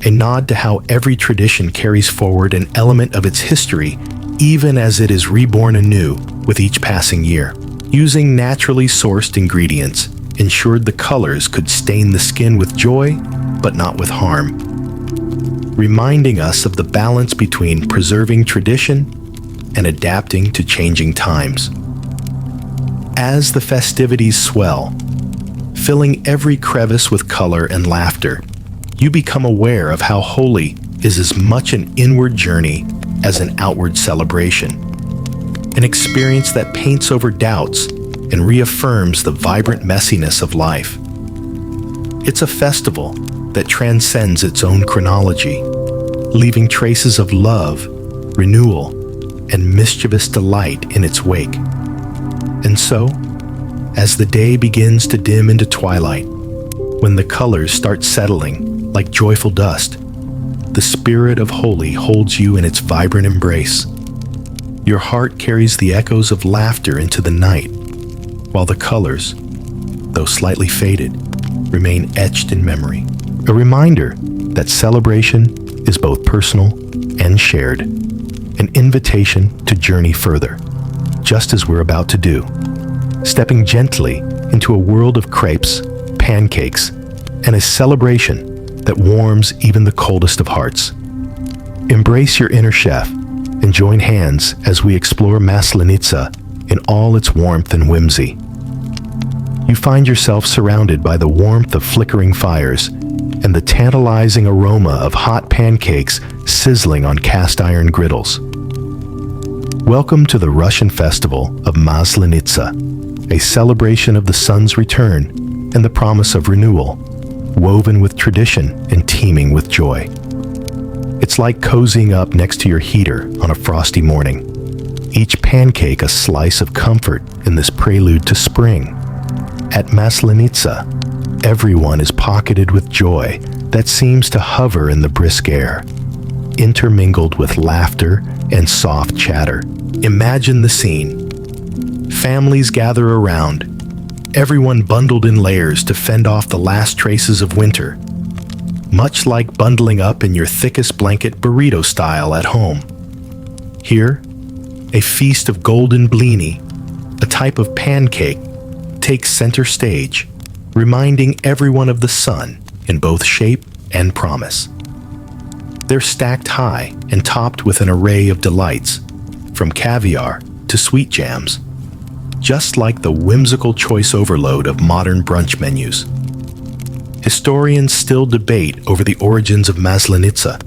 a nod to how every tradition carries forward an element of its history even as it is reborn anew with each passing year. Using naturally sourced ingredients ensured the colors could stain the skin with joy, but not with harm, reminding us of the balance between preserving tradition and adapting to changing times. As the festivities swell, filling every crevice with color and laughter, you become aware of how Holi is as much an inward journey as an outward celebration, an experience that paints over doubts and reaffirms the vibrant messiness of life. It's a festival that transcends its own chronology, leaving traces of love, renewal, and mischievous delight in its wake. And so, as the day begins to dim into twilight, when the colors start settling like joyful dust, the spirit of Holi holds you in its vibrant embrace. Your heart carries the echoes of laughter into the night, while the colors, though slightly faded, remain etched in memory. A reminder that celebration is both personal and shared, an invitation to journey further, just as we're about to do, stepping gently into a world of crepes, pancakes, and a celebration that warms even the coldest of hearts. Embrace your inner chef and join hands as we explore Maslenitsa in all its warmth and whimsy. You find yourself surrounded by the warmth of flickering fires and the tantalizing aroma of hot pancakes sizzling on cast iron griddles. Welcome to the Russian festival of Maslenitsa, a celebration of the sun's return and the promise of renewal, woven with tradition and teeming with joy. It's like cozying up next to your heater on a frosty morning, each pancake a slice of comfort in this prelude to spring. At Maslenitsa, everyone is pocketed with joy that seems to hover in the brisk air, intermingled with laughter and soft chatter. Imagine the scene. Families gather around, everyone bundled in layers to fend off the last traces of winter, much like bundling up in your thickest blanket burrito style at home. Here, a feast of golden blini, a type of pancake, takes center stage, reminding everyone of the sun in both shape and promise. They're stacked high and topped with an array of delights, from caviar to sweet jams, just like the whimsical choice overload of modern brunch menus. Historians still debate over the origins of Maslenitsa,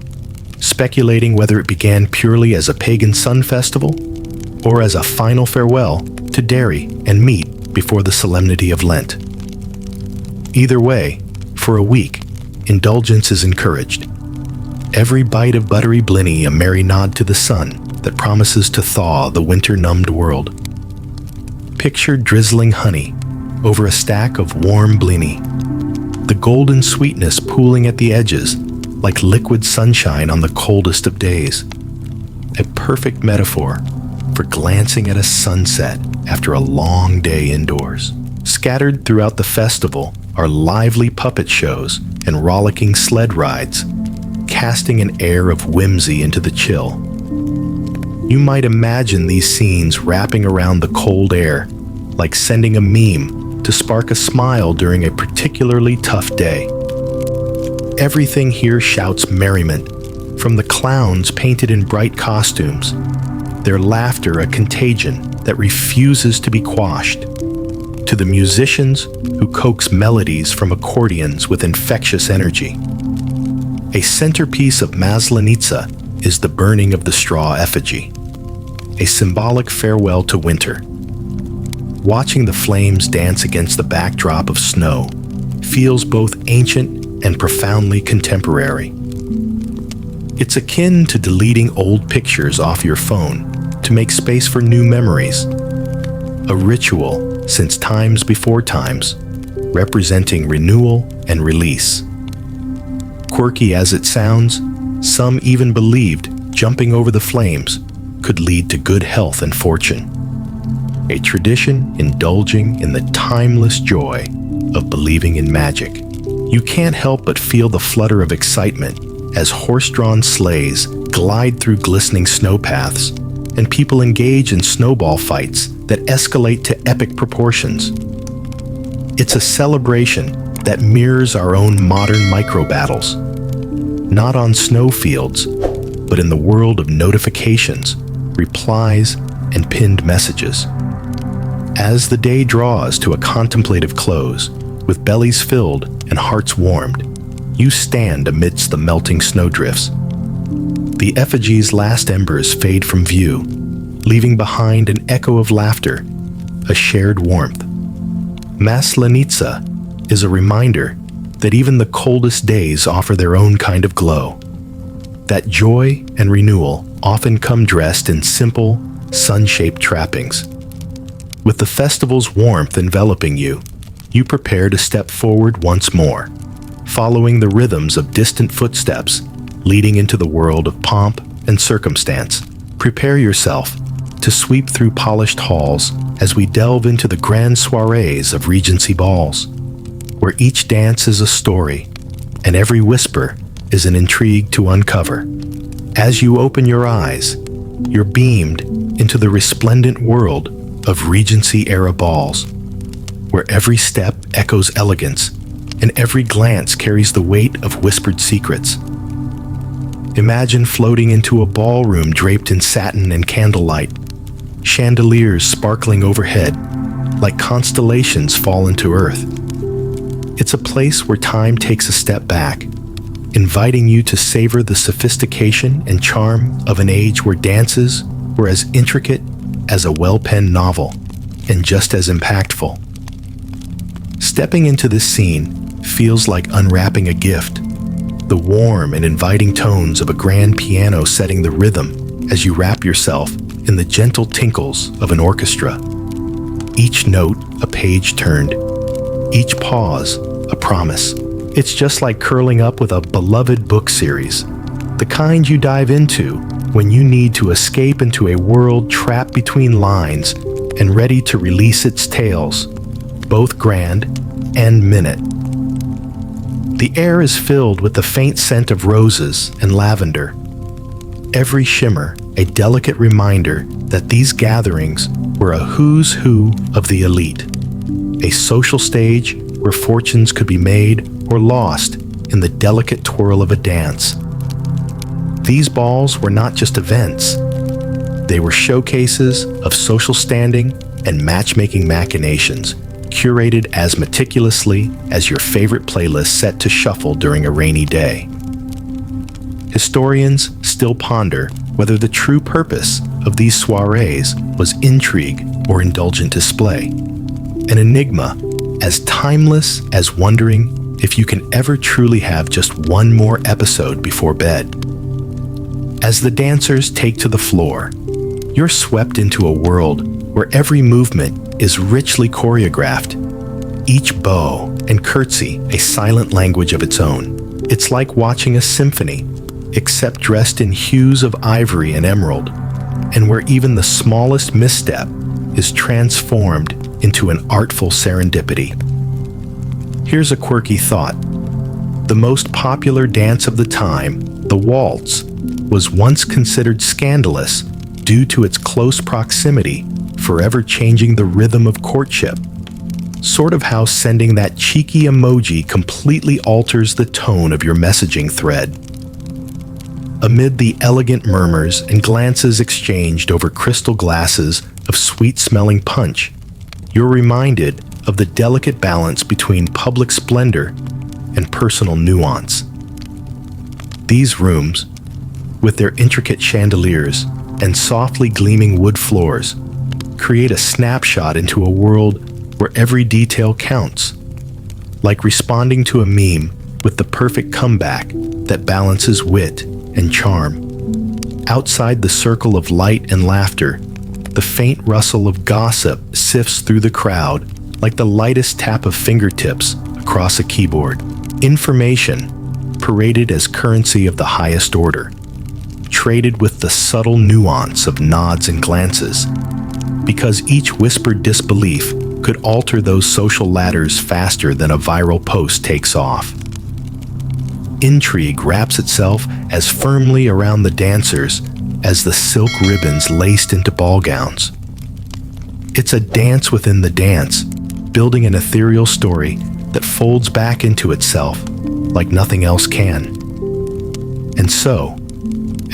speculating whether it began purely as a pagan sun festival or as a final farewell to dairy and meat before the solemnity of Lent. Either way, for a week, indulgence is encouraged. Every bite of buttery blini a merry nod to the sun that promises to thaw the winter-numbed world. Picture drizzling honey over a stack of warm blini, the golden sweetness pooling at the edges like liquid sunshine on the coldest of days. A perfect metaphor for glancing at a sunset after a long day indoors. Scattered throughout the festival are lively puppet shows and rollicking sled rides, casting an air of whimsy into the chill. You might imagine these scenes wrapping around the cold air, like sending a meme to spark a smile during a particularly tough day. Everything here shouts merriment, from the clowns painted in bright costumes, their laughter a contagion that refuses to be quashed, to the musicians who coax melodies from accordions with infectious energy. A centerpiece of Maslenitsa is the burning of the straw effigy, a symbolic farewell to winter. Watching the flames dance against the backdrop of snow feels both ancient and profoundly contemporary. It's akin to deleting old pictures off your phone to make space for new memories. a ritual since times before times, representing renewal and release. Quirky as it sounds, some even believed jumping over the flames could lead to good health and fortune. A tradition indulging in the timeless joy of believing in magic. You can't help but feel the flutter of excitement as horse-drawn sleighs glide through glistening snowpaths and people engage in snowball fights that escalate to epic proportions. It's a celebration that mirrors our own modern micro-battles, not on snowfields, but in the world of notifications, replies, and pinned messages. As the day draws to a contemplative close, with bellies filled and hearts warmed, you stand amidst the melting snowdrifts. The effigy's last embers fade from view, leaving behind an echo of laughter, a shared warmth. Maslenitsa is a reminder that even the coldest days offer their own kind of glow. That joy and renewal often come dressed in simple, sun-shaped trappings. With the festival's warmth enveloping you, you prepare to step forward once more, following the rhythms of distant footsteps leading into the world of pomp and circumstance. Prepare yourself to sweep through polished halls as we delve into the grand soirees of Regency balls, where each dance is a story and every whisper is an intrigue to uncover. As you open your eyes, you're beamed into the resplendent world of Regency-era balls, where every step echoes elegance and every glance carries the weight of whispered secrets. Imagine floating into a ballroom draped in satin and candlelight, chandeliers sparkling overhead like constellations fall into earth. It's a place where time takes a step back, inviting you to savor the sophistication and charm of an age where dances were as intricate as a well-penned novel and just as impactful. Stepping into this scene feels like unwrapping a gift, the warm and inviting tones of a grand piano setting the rhythm as you wrap yourself in the gentle tinkles of an orchestra. Each note a page turned, each pause a promise. It's just like curling up with a beloved book series, the kind you dive into when you need to escape into a world trapped between lines and ready to release its tales, both grand and minute. The air is filled with the faint scent of roses and lavender, every shimmer a delicate reminder that these gatherings were a who's who of the elite, a social stage where fortunes could be made or lost in the delicate twirl of a dance. These balls were not just events. They were showcases of social standing and matchmaking machinations, curated as meticulously as your favorite playlist set to shuffle during a rainy day. Historians still ponder whether the true purpose of these soirees was intrigue or indulgent display, an enigma as timeless as wondering if you can ever truly have just one more episode before bed. As the dancers take to the floor, you're swept into a world where every movement is richly choreographed, each bow and curtsy a silent language of its own. It's like watching a symphony, except dressed in hues of ivory and emerald, and where even the smallest misstep is transformed into an artful serendipity. Here's a quirky thought. The most popular dance of the time, the waltz, was once considered scandalous due to its close proximity, forever changing the rhythm of courtship. Sort of how sending that cheeky emoji completely alters the tone of your messaging thread. Amid the elegant murmurs and glances exchanged over crystal glasses of sweet-smelling punch, you're reminded of the delicate balance between public splendor and personal nuance. These rooms, with their intricate chandeliers and softly gleaming wood floors, create a snapshot into a world where every detail counts, like responding to a meme with the perfect comeback that balances wit and charm. Outside the circle of light and laughter, The faint rustle of gossip sifts through the crowd like the lightest tap of fingertips across a keyboard. Information, paraded as currency of the highest order, traded with the subtle nuance of nods and glances, because each whispered disbelief could alter those social ladders faster than a viral post takes off. Intrigue wraps itself as firmly around the dancers as the silk ribbons laced into ball gowns. It's a dance within the dance, building an ethereal story that folds back into itself like nothing else can. And so,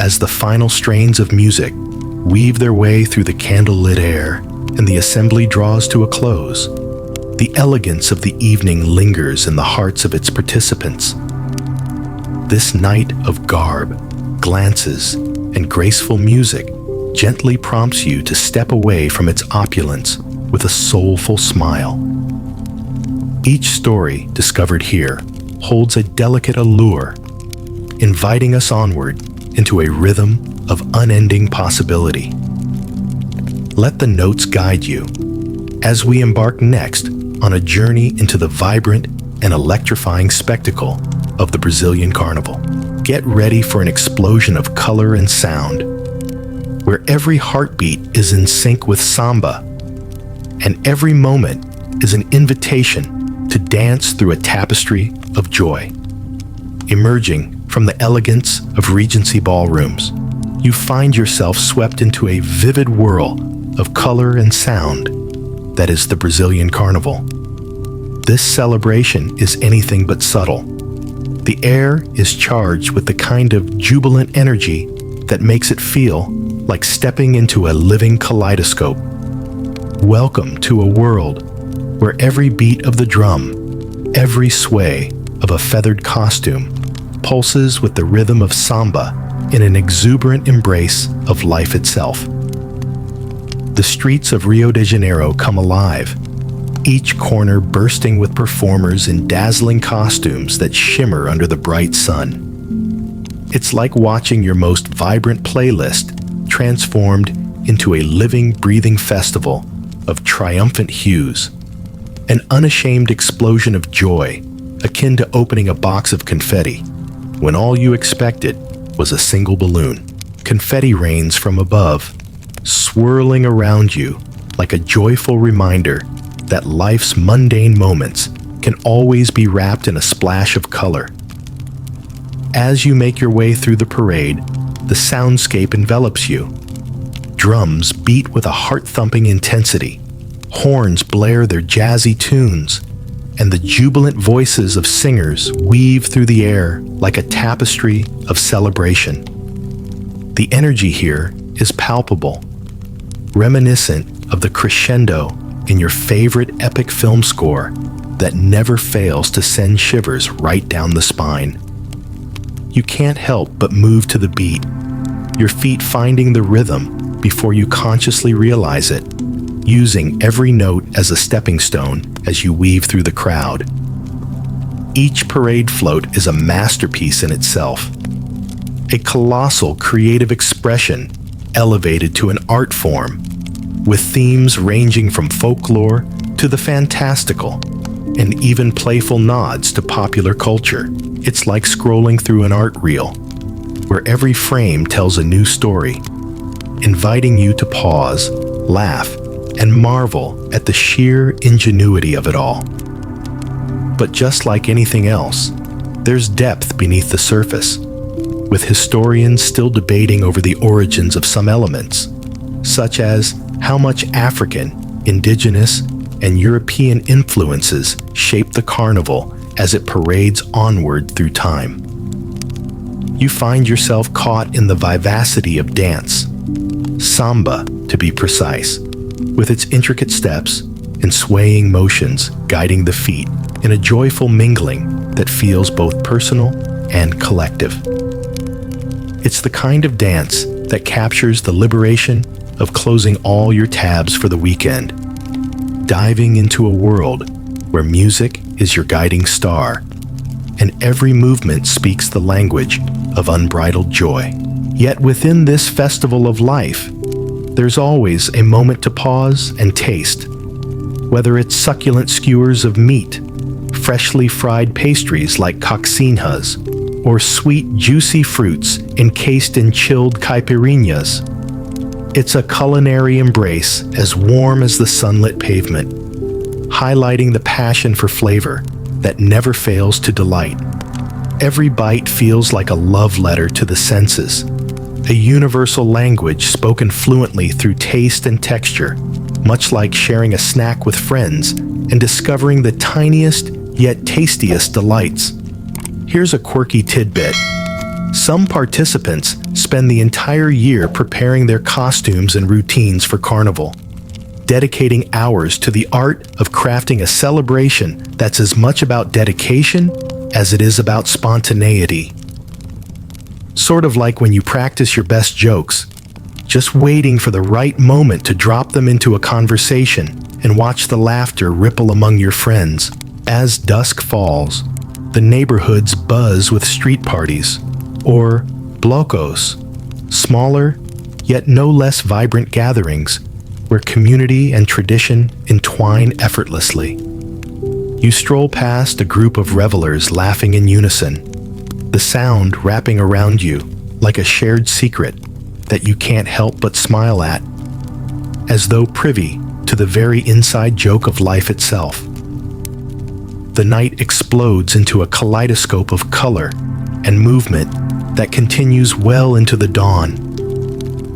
as the final strains of music weave their way through the candlelit air and the assembly draws to a close, the elegance of the evening lingers in the hearts of its participants. This night of garb, glances, and graceful music gently prompts you to step away from its opulence with a soulful smile. Each story discovered here holds a delicate allure, inviting us onward into a rhythm of unending possibility. Let the notes guide you as we embark next on a journey into the vibrant and electrifying spectacle of the Brazilian Carnival. Get ready for an explosion of color and sound, where every heartbeat is in sync with samba, and every moment is an invitation to dance through a tapestry of joy. Emerging from the elegance of Regency ballrooms, you find yourself swept into a vivid whirl of color and sound that is the Brazilian Carnival. This celebration is anything but subtle. The air is charged with the kind of jubilant energy that makes it feel like stepping into a living kaleidoscope. Welcome to a world where every beat of the drum, every sway of a feathered costume, pulses with the rhythm of samba in an exuberant embrace of life itself. The streets of Rio de Janeiro come alive, each corner bursting with performers in dazzling costumes that shimmer under the bright sun. It's like watching your most vibrant playlist transformed into a living, breathing festival of triumphant hues. An unashamed explosion of joy, akin to opening a box of confetti, when all you expected was a single balloon. Confetti rains from above, swirling around you like a joyful reminder that life's mundane moments can always be wrapped in a splash of color. As you make your way through the parade, the soundscape envelops you. Drums beat with a heart-thumping intensity, horns blare their jazzy tunes, and the jubilant voices of singers weave through the air like a tapestry of celebration. The energy here is palpable, reminiscent of the crescendo in your favorite epic film score that never fails to send shivers right down the spine. You can't help but move to the beat, your feet finding the rhythm before you consciously realize it, using every note as a stepping stone as you weave through the crowd. Each parade float is a masterpiece in itself, a colossal creative expression elevated to an art form, with themes ranging from folklore to the fantastical, and even playful nods to popular culture. It's like scrolling through an art reel, where every frame tells a new story, inviting you to pause, laugh, and marvel at the sheer ingenuity of it all. But just like anything else, there's depth beneath the surface, with historians still debating over the origins of some elements, such as how much African, indigenous, and European influences shape the carnival as it parades onward through time. You find yourself caught in the vivacity of dance, samba to be precise, with its intricate steps and swaying motions guiding the feet in a joyful mingling that feels both personal and collective. It's the kind of dance that captures the liberation of closing all your tabs for the weekend, diving into a world where music is your guiding star, and every movement speaks the language of unbridled joy. Yet within this festival of life, there's always a moment to pause and taste. Whether it's succulent skewers of meat, freshly fried pastries like coccinjas, or sweet, juicy fruits encased in chilled caipirinhas, it's a culinary embrace as warm as the sunlit pavement, highlighting the passion for flavor that never fails to delight. Every bite feels like a love letter to the senses, a universal language spoken fluently through taste and texture, much like sharing a snack with friends and discovering the tiniest yet tastiest delights. Here's a quirky tidbit. Some participants spend the entire year preparing their costumes and routines for Carnival, dedicating hours to the art of crafting a celebration that's as much about dedication as it is about spontaneity. Sort of like when you practice your best jokes, just waiting for the right moment to drop them into a conversation and watch the laughter ripple among your friends. As dusk falls, the neighborhoods buzz with street parties, or blocos, smaller yet no less vibrant gatherings where community and tradition entwine effortlessly. You stroll past a group of revelers laughing in unison, the sound wrapping around you like a shared secret that you can't help but smile at, as though privy to the very inside joke of life itself. The night explodes into a kaleidoscope of color and movement that continues well into the dawn,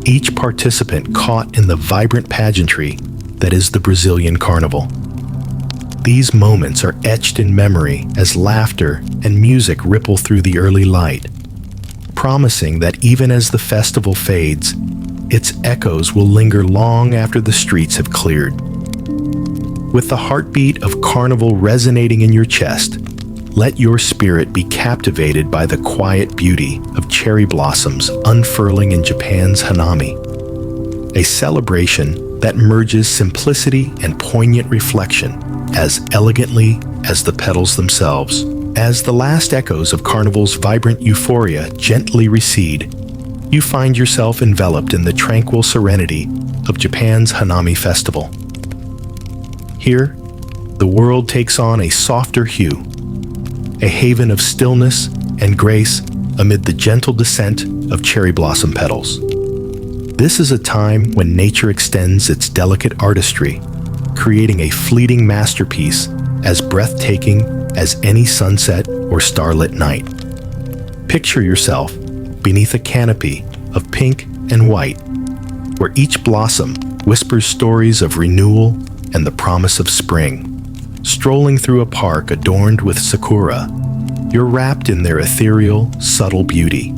each participant caught in the vibrant pageantry that is the Brazilian Carnival. These moments are etched in memory as laughter and music ripple through the early light, promising that even as the festival fades, its echoes will linger long after the streets have cleared. With the heartbeat of Carnival resonating in your chest, let your spirit be captivated by the quiet beauty of cherry blossoms unfurling in Japan's Hanami, a celebration that merges simplicity and poignant reflection as elegantly as the petals themselves. As the last echoes of Carnival's vibrant euphoria gently recede, you find yourself enveloped in the tranquil serenity of Japan's Hanami Festival. Here, the world takes on a softer hue, a haven of stillness and grace amid the gentle descent of cherry blossom petals. This is a time when nature extends its delicate artistry, creating a fleeting masterpiece as breathtaking as any sunset or starlit night. Picture yourself beneath a canopy of pink and white, where each blossom whispers stories of renewal and the promise of spring. Strolling through a park adorned with sakura, you're wrapped in their ethereal, subtle beauty.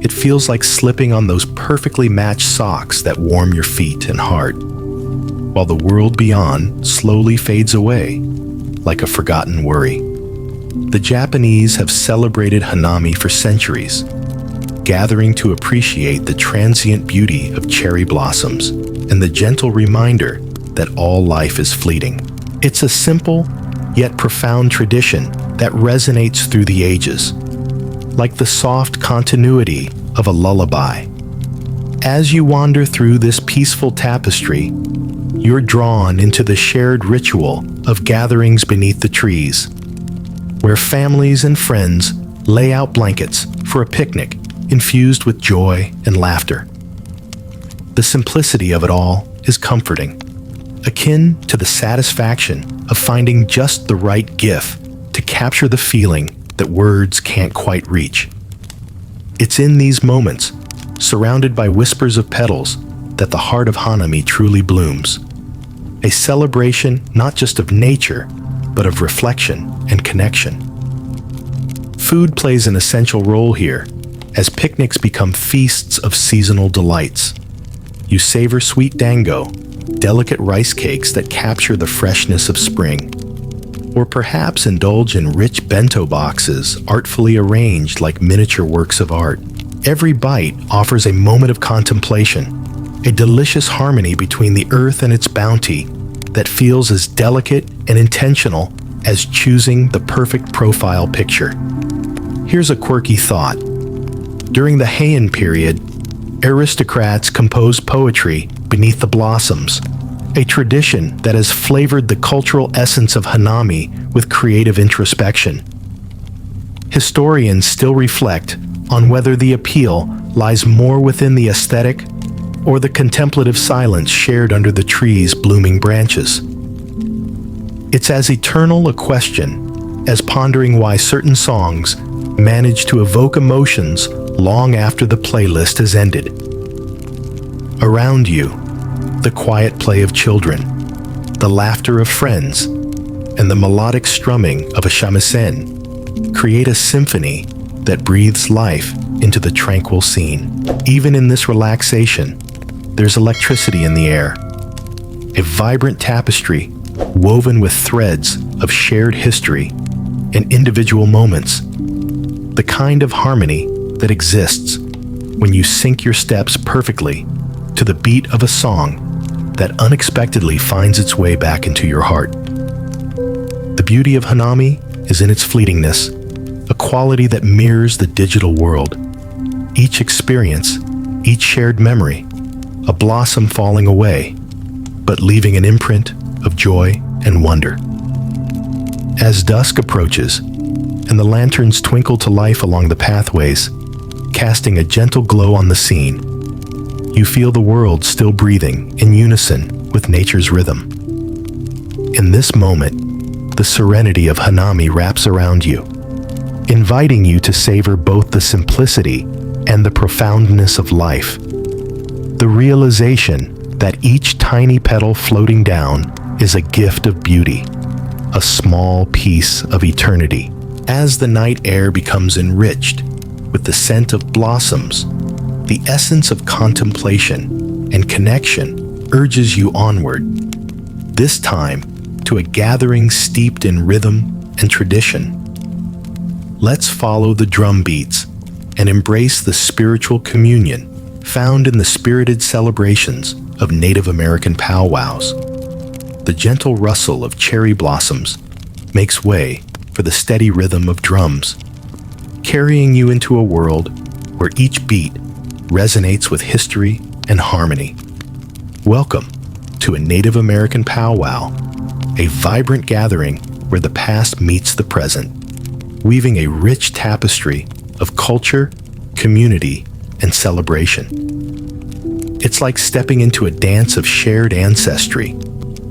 It feels like slipping on those perfectly matched socks that warm your feet and heart, while the world beyond slowly fades away like a forgotten worry. The Japanese have celebrated Hanami for centuries, gathering to appreciate the transient beauty of cherry blossoms and the gentle reminder that all life is fleeting. It's a simple yet profound tradition that resonates through the ages, like the soft continuity of a lullaby. As you wander through this peaceful tapestry, you're drawn into the shared ritual of gatherings beneath the trees, where families and friends lay out blankets for a picnic infused with joy and laughter. The simplicity of it all is comforting, akin to the satisfaction of finding just the right gift to capture the feeling that words can't quite reach. It's in these moments, surrounded by whispers of petals, that the heart of Hanami truly blooms. A celebration not just of nature, but of reflection and connection. Food plays an essential role here, as picnics become feasts of seasonal delights. You savor sweet dango, delicate rice cakes that capture the freshness of spring, or perhaps indulge in rich bento boxes artfully arranged like miniature works of art. Every bite offers a moment of contemplation, a delicious harmony between the earth and its bounty that feels as delicate and intentional as choosing the perfect profile picture. Here's a quirky thought. During the Heian period, aristocrats compose poetry beneath the blossoms, a tradition that has flavored the cultural essence of Hanami with creative introspection. Historians still reflect on whether the appeal lies more within the aesthetic or the contemplative silence shared under the tree's blooming branches. It's as eternal a question as pondering why certain songs manage to evoke emotions long after the playlist has ended. Around you, the quiet play of children, the laughter of friends, and the melodic strumming of a shamisen create a symphony that breathes life into the tranquil scene. Even in this relaxation, there's electricity in the air, a vibrant tapestry woven with threads of shared history and individual moments, the kind of harmony that exists when you sync your steps perfectly to the beat of a song that unexpectedly finds its way back into your heart. The beauty of Hanami is in its fleetingness, a quality that mirrors the digital world. Each experience, each shared memory, a blossom falling away, but leaving an imprint of joy and wonder. As dusk approaches and the lanterns twinkle to life along the pathways, casting a gentle glow on the scene, you feel the world still breathing in unison with nature's rhythm. In this moment, the serenity of Hanami wraps around you, inviting you to savor both the simplicity and the profoundness of life. The realization that each tiny petal floating down is a gift of beauty, a small piece of eternity. As the night air becomes enriched with the scent of blossoms, the essence of contemplation and connection urges you onward, this time to a gathering steeped in rhythm and tradition. Let's follow the drum beats and embrace the spiritual communion found in the spirited celebrations of Native American powwows. The gentle rustle of cherry blossoms makes way for the steady rhythm of drums, carrying you into a world where each beat resonates with history and harmony. Welcome to a Native American powwow, a vibrant gathering where the past meets the present, weaving a rich tapestry of culture, community, and celebration. It's like stepping into a dance of shared ancestry,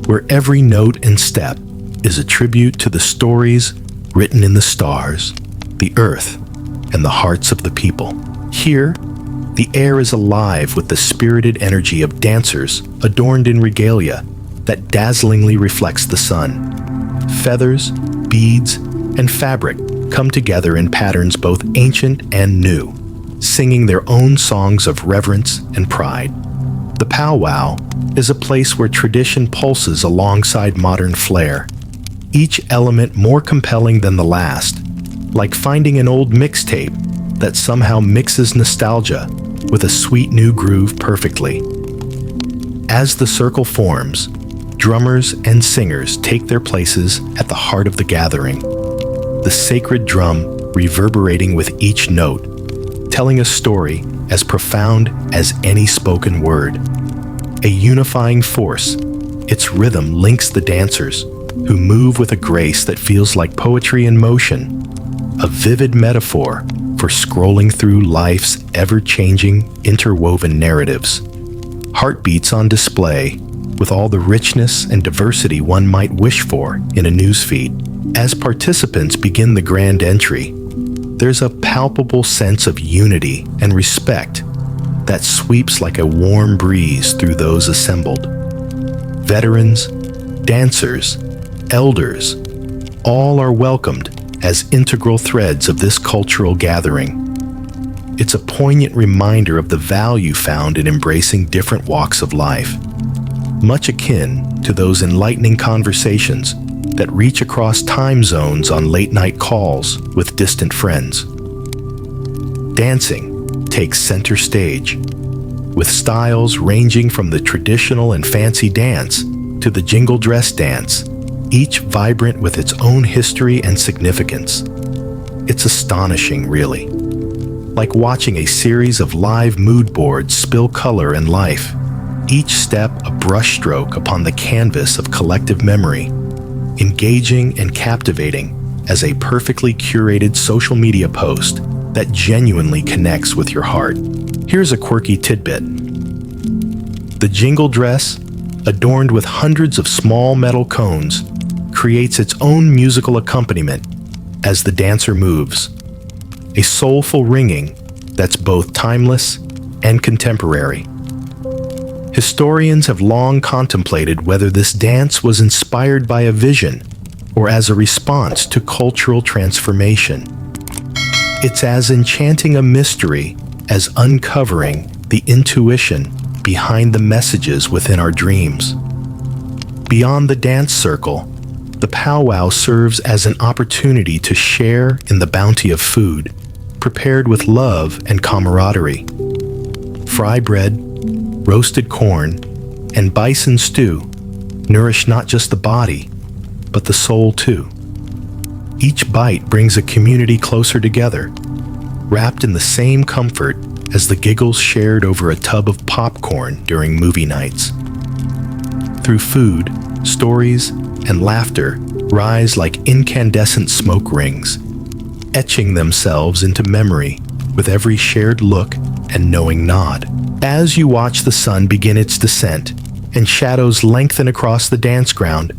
where every note and step is a tribute to the stories written in the stars, the earth, and the hearts of the people. Here, the air is alive with the spirited energy of dancers adorned in regalia that dazzlingly reflects the sun. Feathers, beads, and fabric come together in patterns both ancient and new, singing their own songs of reverence and pride. The powwow is a place where tradition pulses alongside modern flair, each element more compelling than the last, like finding an old mixtape that somehow mixes nostalgia with a sweet new groove perfectly. As the circle forms, drummers and singers take their places at the heart of the gathering, the sacred drum reverberating with each note, telling a story as profound as any spoken word. A unifying force, its rhythm links the dancers, who move with a grace that feels like poetry in motion, a vivid metaphor for scrolling through life's ever-changing, interwoven narratives. Heartbeats on display, with all the richness and diversity one might wish for in a newsfeed. As participants begin the grand entry, there's a palpable sense of unity and respect that sweeps like a warm breeze through those assembled. Veterans, dancers, elders, all are welcomed as integral threads of this cultural gathering. It's a poignant reminder of the value found in embracing different walks of life, much akin to those enlightening conversations that reach across time zones on late-night calls with distant friends. Dancing takes center stage, with styles ranging from the traditional and fancy dance to the jingle dress dance, each vibrant with its own history and significance. It's astonishing, really. like watching a series of live mood boards spill color and life, each step a brushstroke upon the canvas of collective memory, engaging and captivating as a perfectly curated social media post that genuinely connects with your heart. Here's a quirky tidbit. The jingle dress, adorned with hundreds of small metal cones, creates its own musical accompaniment as the dancer moves, a soulful ringing that's both timeless and contemporary. Historians have long contemplated whether this dance was inspired by a vision or as a response to cultural transformation. It's as enchanting a mystery as uncovering the intuition behind the messages within our dreams. Beyond the dance circle, the powwow serves as an opportunity to share in the bounty of food, prepared with love and camaraderie. Fry bread, roasted corn, and bison stew nourish not just the body, but the soul too. Each bite brings a community closer together, wrapped in the same comfort as the giggles shared over a tub of popcorn during movie nights. Through food, stories, and laughter rise like incandescent smoke rings, etching themselves into memory with every shared look and knowing nod. As you watch the sun begin its descent and shadows lengthen across the dance ground,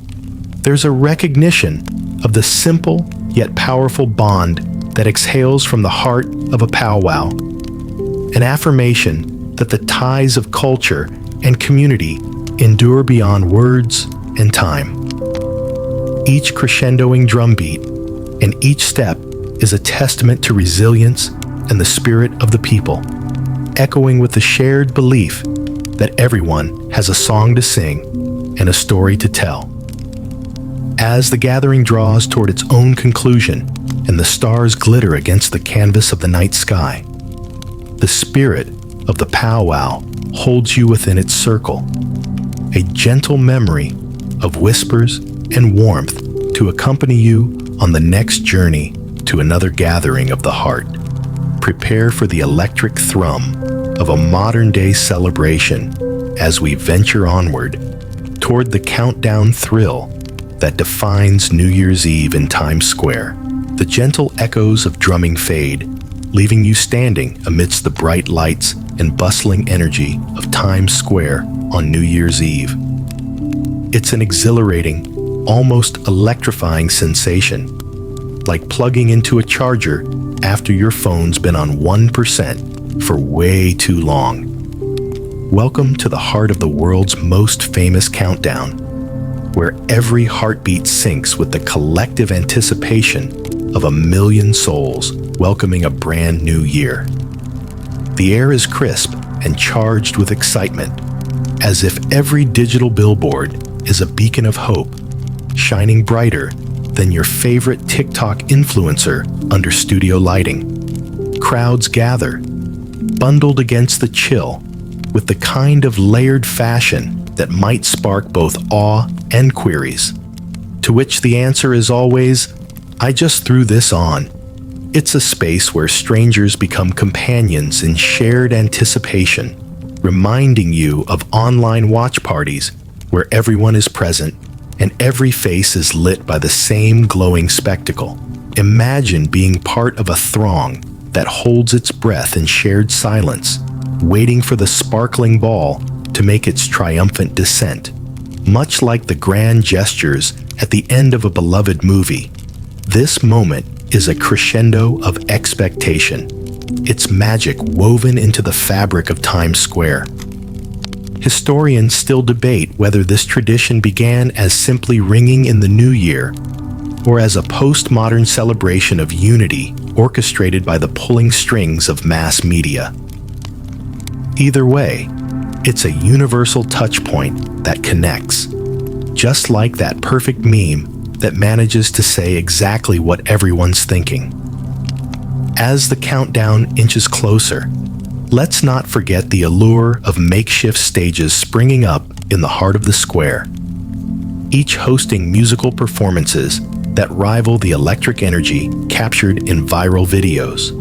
there's a recognition of the simple yet powerful bond that exhales from the heart of a powwow, an affirmation that the ties of culture and community endure beyond words and time. Each crescendoing drumbeat and each step is a testament to resilience and the spirit of the people, echoing with the shared belief that everyone has a song to sing and a story to tell. As the gathering draws toward its own conclusion and the stars glitter against the canvas of the night sky, the spirit of the powwow holds you within its circle, a gentle memory of whispers and warmth to accompany you on the next journey to another gathering of the heart. Prepare for the electric thrum of a modern-day celebration as we venture onward toward the countdown thrill that defines New Year's Eve in Times Square. The gentle echoes of drumming fade, leaving you standing amidst the bright lights and bustling energy of Times Square on New Year's Eve. It's an exhilarating, almost electrifying sensation, like plugging into a charger after your phone's been on 1% for way too long. Welcome to the heart of the world's most famous countdown, where every heartbeat syncs with the collective anticipation of a million souls welcoming a brand new year. The air is crisp and charged with excitement, as if every digital billboard is a beacon of hope, shining brighter than your favorite TikTok influencer under studio lighting. Crowds gather, bundled against the chill, with the kind of layered fashion that might spark both awe and queries, to which the answer is always, "I just threw this on." It's a space where strangers become companions in shared anticipation, reminding you of online watch parties where everyone is present and every face is lit by the same glowing spectacle. Imagine being part of a throng that holds its breath in shared silence, waiting for the sparkling ball to make its triumphant descent. Much like the grand gestures at the end of a beloved movie, this moment is a crescendo of expectation, its magic woven into the fabric of Times Square. Historians still debate whether this tradition began as simply ringing in the new year or as a postmodern celebration of unity orchestrated by the pulling strings of mass media. Either way, it's a universal touchpoint that connects, just like that perfect meme that manages to say exactly what everyone's thinking. As the countdown inches closer, let's not forget the allure of makeshift stages springing up in the heart of the square, each hosting musical performances that rival the electric energy captured in viral videos.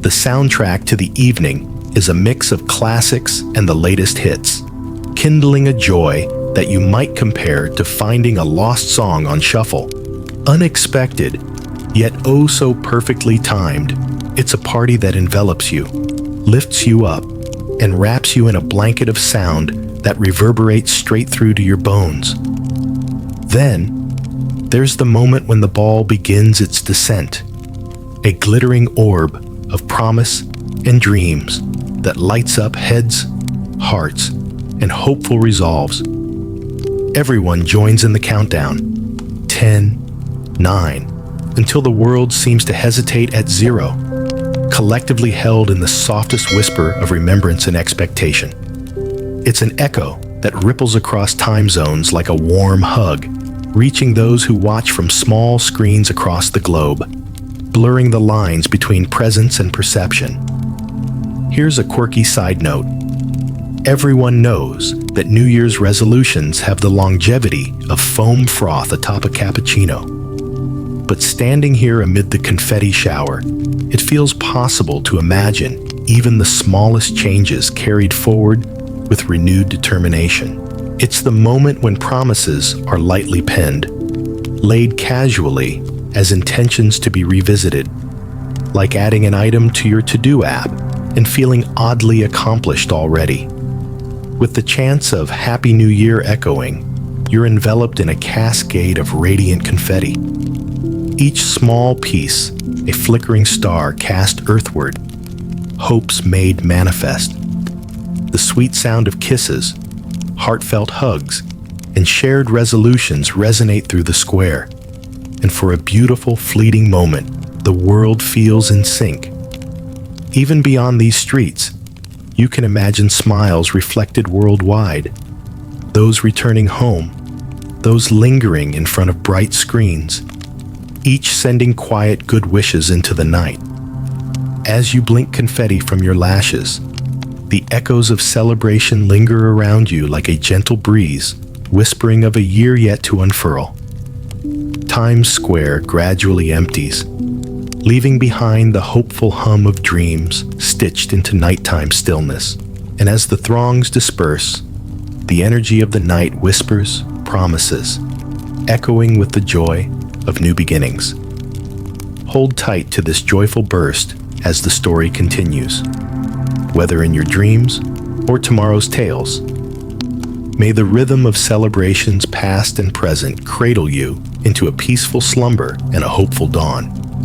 The soundtrack to the evening is a mix of classics and the latest hits, kindling a joy that you might compare to finding a lost song on shuffle. Unexpected, yet oh so perfectly timed, it's a party that envelops you, lifts you up, and wraps you in a blanket of sound that reverberates straight through to your bones. Then, there's the moment when the ball begins its descent, a glittering orb of promise and dreams that lights up heads, hearts, and hopeful resolves. Everyone joins in the countdown. 10, 9, until the world seems to hesitate at 0, collectively held in the softest whisper of remembrance and expectation. It's an echo that ripples across time zones like a warm hug, reaching those who watch from small screens across the globe, blurring the lines between presence and perception. Here's a quirky side note. Everyone knows that New Year's resolutions have the longevity of foam froth atop a cappuccino. But standing here amid the confetti shower, it feels possible to imagine even the smallest changes carried forward with renewed determination. It's the moment when promises are lightly penned, laid casually as intentions to be revisited, like adding an item to your to-do app and feeling oddly accomplished already. With the chants of Happy New Year echoing, you're enveloped in a cascade of radiant confetti. Each small piece, a flickering star cast earthward, hopes made manifest. The sweet sound of kisses, heartfelt hugs, and shared resolutions resonate through the square. And for a beautiful, fleeting moment, the world feels in sync. Even beyond these streets, you can imagine smiles reflected worldwide, those returning home, those lingering in front of bright screens, each sending quiet good wishes into the night. As you blink confetti from your lashes, the echoes of celebration linger around you like a gentle breeze, whispering of a year yet to unfurl. Times Square gradually empties, leaving behind the hopeful hum of dreams stitched into nighttime stillness. And as the throngs disperse, the energy of the night whispers promises, echoing with the joy of new beginnings. Hold tight to this joyful burst as the story continues. Whether in your dreams or tomorrow's tales, may the rhythm of celebrations past and present cradle you into a peaceful slumber and a hopeful dawn.